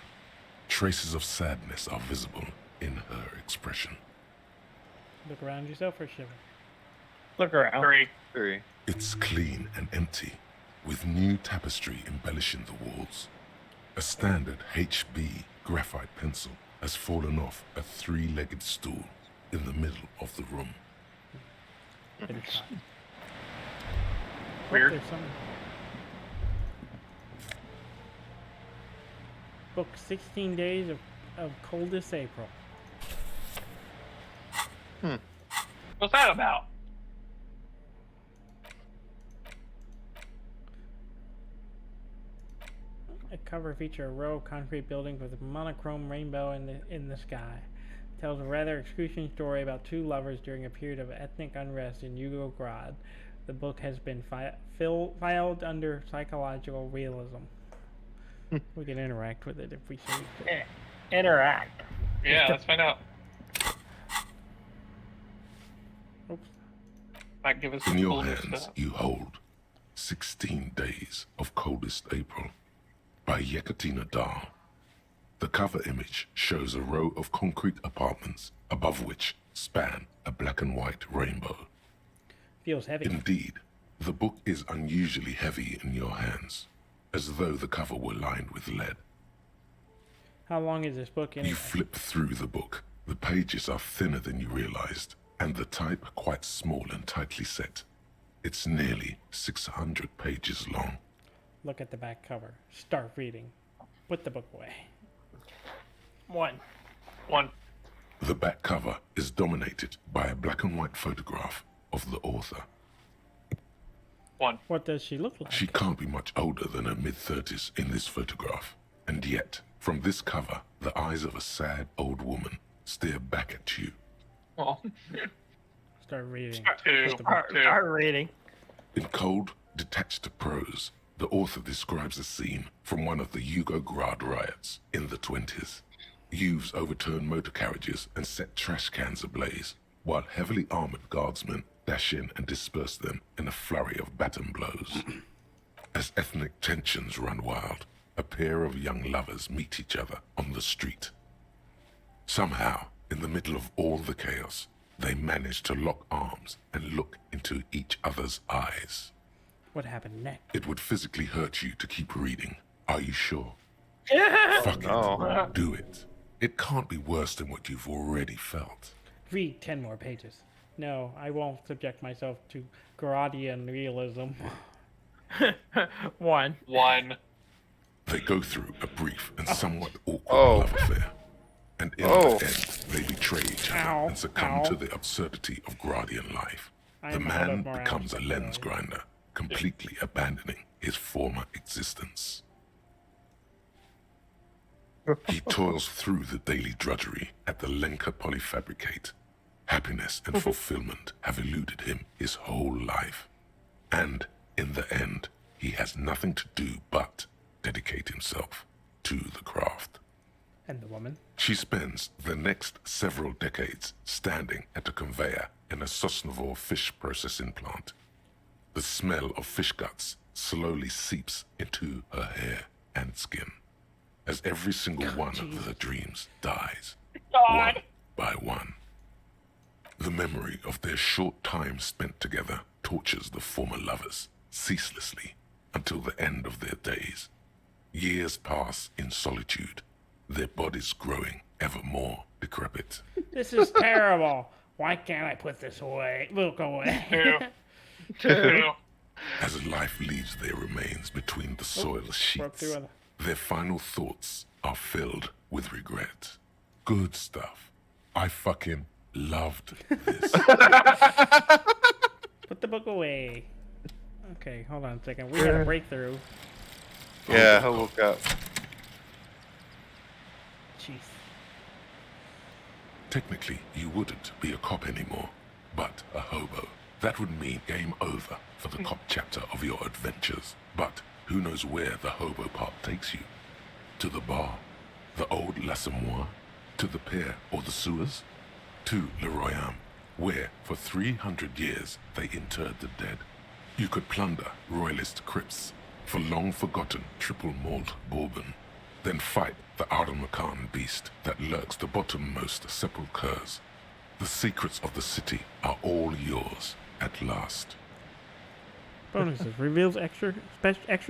Traces of sadness are visible in her expression. Look around yourself for sure. Look around. Three. It's clean and empty, with new tapestry embellishing the walls. A standard HB graphite pencil has fallen off a three-legged stool in the middle of the room. Weird. Book 16 days of coldest April. What's that about? A cover features a row of concrete buildings with a monochrome rainbow in the sky. It tells a rather excruciating story about two lovers during a period of ethnic unrest in Yugograd. The book has been filed under psychological realism. We can interact with it if we so wish. Interact. Yeah, let's find out. Oops. Might give us In some your cool new hands, stuff. you hold 16 Days of Coldest April by Yekaterina Dahl. The cover image shows a row of concrete apartments above which span a black and white rainbow. Feels heavy. Indeed, the book is unusually heavy in your hands, as though the cover were lined with lead. How long is this book anyway? You flip through the book. The pages are thinner than you realized, and the type quite small and tightly set. It's nearly 600 pages long. Look at the back cover. Start reading. Put the book away. One. The back cover is dominated by a black and white photograph of the author. What does she look like? She can't be much older than her mid-30s in this photograph, and yet, from this cover, the eyes of a sad old woman stare back at you. Well, Start reading. Start reading. In cold, detached prose, the author describes a scene from one of the Yugograd riots in the 20s. Youths overturned motor carriages and set trash cans ablaze, while heavily armored guardsmen dash in and disperse them in a flurry of baton blows. As ethnic tensions run wild, a pair of young lovers meet each other on the street. Somehow, in the middle of all the chaos, they manage to lock arms and look into each other's eyes. What happened next? It would physically hurt you to keep reading. Are you sure? Fuck it. Do it. It can't be worse than what you've already felt. Read 10 more pages. No, I won't subject myself to Garadian realism. One. They go through a brief and somewhat awkward love affair. And in the end, they betray each other and succumb to the absurdity of Gradian life. The man becomes a lens grinder, completely abandoning his former existence. He toils through the daily drudgery at the Lenka polyfabricate. Happiness and fulfillment have eluded him his whole life. And, in the end, he has nothing to do but dedicate himself to the craft. And the woman? She spends the next several decades standing at a conveyor in a Sosnovo fish processing plant. The smell of fish guts slowly seeps into her hair and skin as every single one of her dreams dies, one by one. The memory of their short time spent together tortures the former lovers ceaselessly until the end of their days. Years pass in solitude, their bodies growing ever more decrepit. This is terrible. Why can't I put this away? Look away. As life leaves their remains between the soil sheets, their final thoughts are filled with regret. Good stuff. I fucking loved this. Put the book away. Okay, hold on a second. We had a breakthrough. Yeah, I woke up. Jeez. Technically, you wouldn't be a cop anymore, but a hobo. That would mean game over for the cop chapter of your adventures. But who knows where the hobo part takes you? To the bar? The old L'Assommoir? To the pier or the sewers? To Le Royaume, where for 300 years they interred the dead. You could plunder royalist crypts for long-forgotten triple malt bourbon, then fight the Arden-Macan beast that lurks the bottommost sepulchres. The secrets of the city are all yours at last. Bonuses. Reveals extra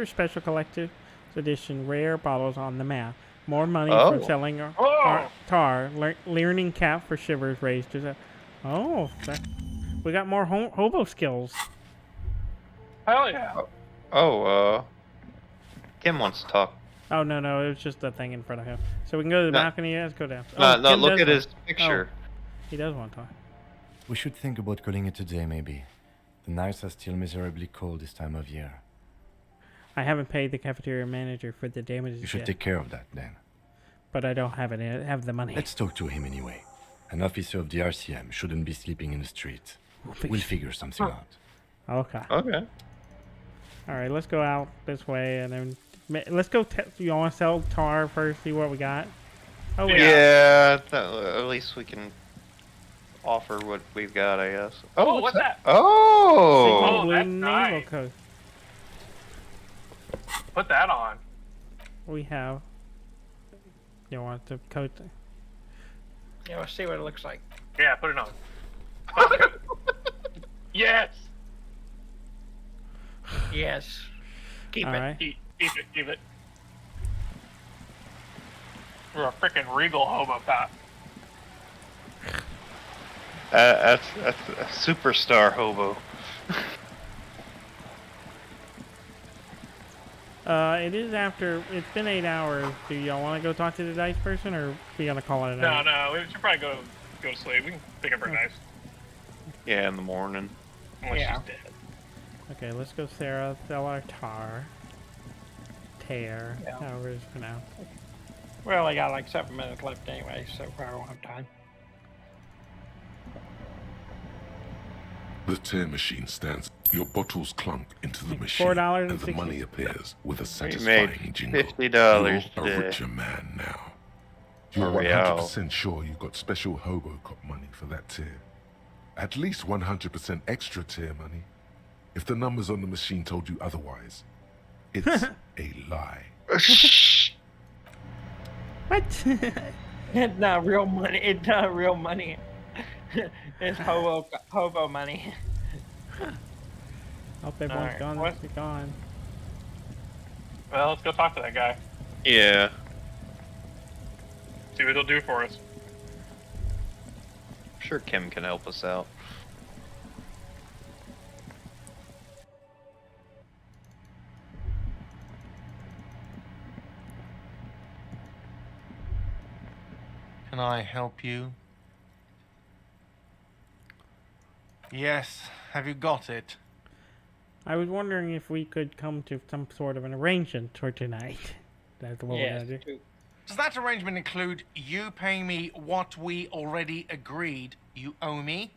special collector's edition rare bottles on the map. More money for selling tar. Learning cap for shivers raised to... we got more hobo skills. Hell yeah. Kim wants to talk. Oh, no, it was just the thing in front of him. So we can go to the balcony. Let's go down. No, look at his picture. He does want to talk. We should think about calling it a day, maybe. The nights are still miserably cold this time of year. I haven't paid the cafeteria manager for the damages You should yet. take care of that, then. But I don't have the money. Let's talk to him anyway. An officer of the RCM shouldn't be sleeping in the street. We'll figure something out. Okay. Okay. All right, let's go out this way, and then let's go. You want to sell tar first? See what we got. Oh wait. Yeah. At least we can offer what we've got, I guess. Oh, what's that? Oh. That's nice. Put that on. We have. You want the coat? Yeah, let's see what it looks like. Yeah, put it on. Yes. Yes. Keep All it. right. Keep it. We're a freaking regal hobo cop. That's a superstar hobo. It is after. It's been 8 hours. Do y'all want to go talk to the dice person, or we gonna call it a night? No, we should probably go to sleep. We can pick up our dice. Yeah, in the morning. Unless she's dead. Okay, let's go, Sarah. Sell our tar. Tear. Yeah. However it's pronounced. We only got like 7 minutes left anyway, so far I don't have time. The tear machine stands. Your bottles clunk into the machine, $4.60. and the money appears with a We satisfying made jingle. $50 You're a today. richer man now. You're For real. 100% sure you got special hobo cop money for that tier. At least 100% extra tier money. If the numbers on the machine told you otherwise, it's a lie. What? It's not real money. It's not real money. It's hobo money. Hope everyone's Alright, gone. what? Let's be gone. Well, let's go talk to that guy. Yeah. See what he'll do for us. I'm sure Kim can help us out. Can I help you? Yes. Have you got it? I was wondering if we could come to some sort of an arrangement for tonight. That's what we're gonna do. Does that arrangement include you paying me what we already agreed you owe me?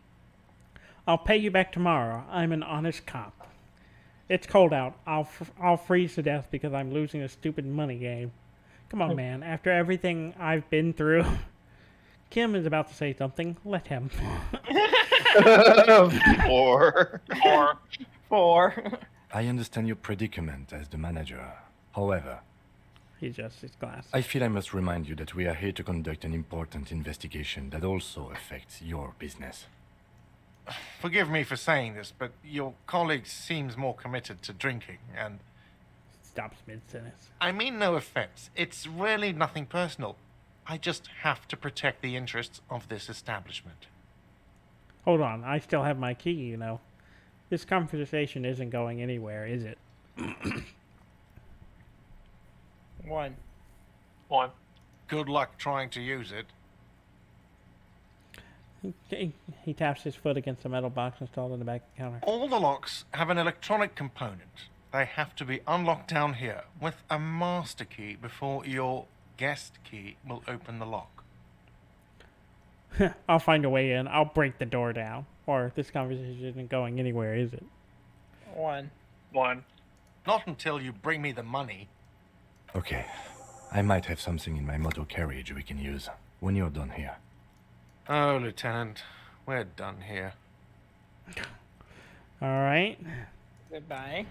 I'll pay you back tomorrow. I'm an honest cop. It's cold out. I'll freeze to death because I'm losing a stupid money game. Come on, man. After everything I've been through, Kim is about to say something. Let him. Four. I understand your predicament as the manager. However, he adjusts his glass. I feel I must remind you that we are here to conduct an important investigation that also affects your business. Forgive me for saying this, but your colleague seems more committed to drinking, and... Stops mid-sentence. I mean no offense. It's really nothing personal. I just have to protect the interests of this establishment. Hold on. I still have my key, you know. This conversation isn't going anywhere, is it? One. Good luck trying to use it. He taps his foot against the metal box installed in the back counter. All the locks have an electronic component. They have to be unlocked down here with a master key before your guest key will open the lock. I'll find a way in. I'll break the door down. or this conversation isn't going anywhere, is it? 1. Not until you bring me the money. Okay. I might have something in my motor carriage we can use when you're done here. Oh, Lieutenant, we're done here. All right. Goodbye.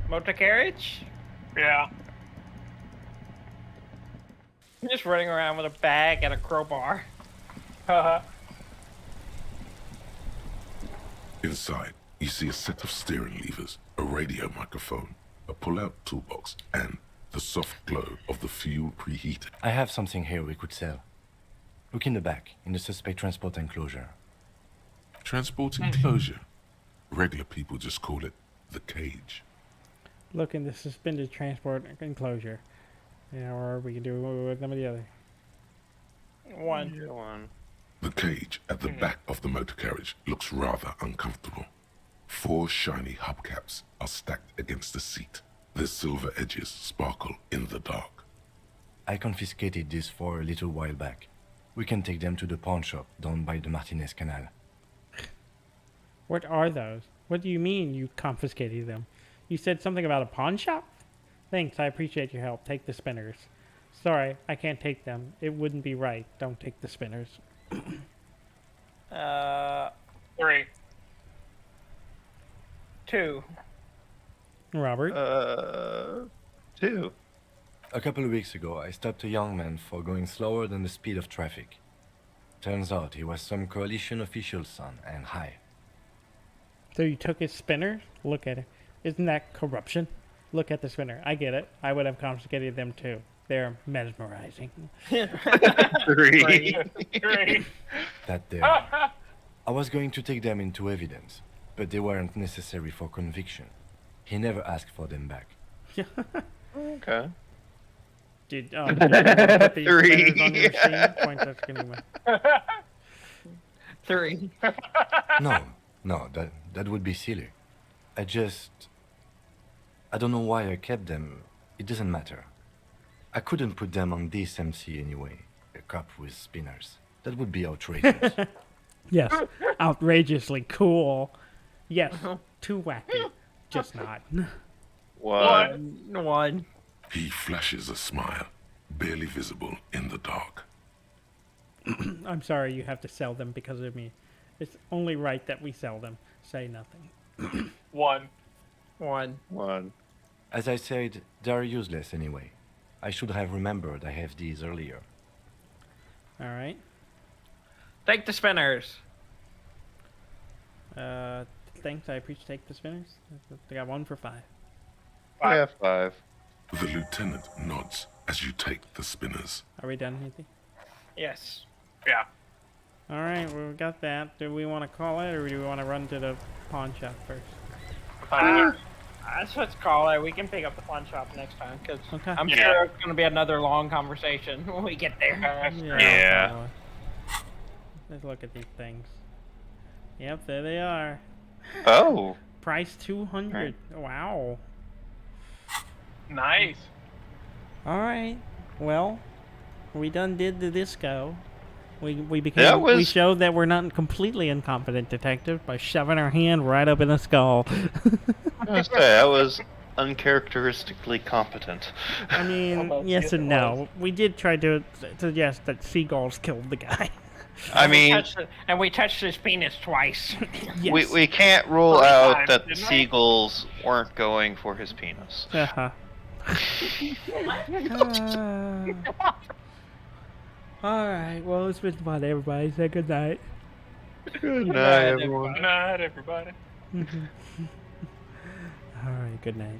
Motor carriage? Yeah. I'm just running around with a bag and a crowbar. Inside, you see a set of steering levers, a radio microphone, a pull-out toolbox, and the soft glow of the fuel preheater. I have something here we could sell. Look in the back, in the suspect transport enclosure. Transport enclosure? Regular people just call it the cage. Look in the suspended transport enclosure. Yeah, or we can do with some of the other. 1. The cage at the back of the motor carriage looks rather uncomfortable. 4 shiny hubcaps are stacked against the seat. Their silver edges sparkle in the dark. I confiscated these 4 a little while back. We can take them to the pawn shop down by the Martinez Canal. What are those? What do you mean you confiscated them? You said something about a pawn shop? Thanks, I appreciate your help. Take the spinners. Sorry, I can't take them. It wouldn't be right. Don't take the spinners. 3. 2. Robert? 2. A couple of weeks ago, I stopped a young man for going slower than the speed of traffic. Turns out he was some coalition official's son and high. So you took his spinner? Look at it. Isn't that corruption? Look at the spinner. I get it. I would have confiscated them too. They're mesmerizing. 3. 3. That there. I was going to take them into evidence, but they weren't necessary for conviction. He never asked for them back. Okay. Did you want to put these 3. spinners on your machine? Point that anyway. 3. No, that would be silly. I don't know why I kept them. It doesn't matter. I couldn't put them on this MC anyway. A cop with spinners. That would be outrageous. Yes, outrageously cool. Yes, too wacky. Just not. 1. He flashes a smile, barely visible in the dark. I'm sorry you have to sell them because of me. It's only right that we sell them. Say nothing. 1. 1. As I said, they're useless anyway. I should have remembered I have these earlier. All right. Take the spinners. Thanks, I appreciate the spinners. I got 1 for 5. I have 5. The lieutenant nods as you take the spinners. Are we done, Heathy? Yes. Yeah. All right, well, we got that. Do we want to call it, or do we want to run to the pawn shop first? Let's just call it. We can pick up the pawn shop next time, because Okay. I'm sure it's going to be another long conversation when we get there. Yeah. Let's look at these things. Yep, there they are. Oh. Price 200. Wow. Nice. All right. Well, we done did the disco. We showed that we're not completely incompetent detectives by shoving our hand right up in the skull. I was gonna say, I was uncharacteristically competent. I mean, yes and no. We did try to suggest that seagulls killed the guy. I mean, we touched his penis twice. Yes. we can't rule out that the seagulls weren't going for his penis. Uh-huh. Alright, well, it's been fun, everybody. Say good night. Good night, everyone. Good night, everybody. Alright, good night.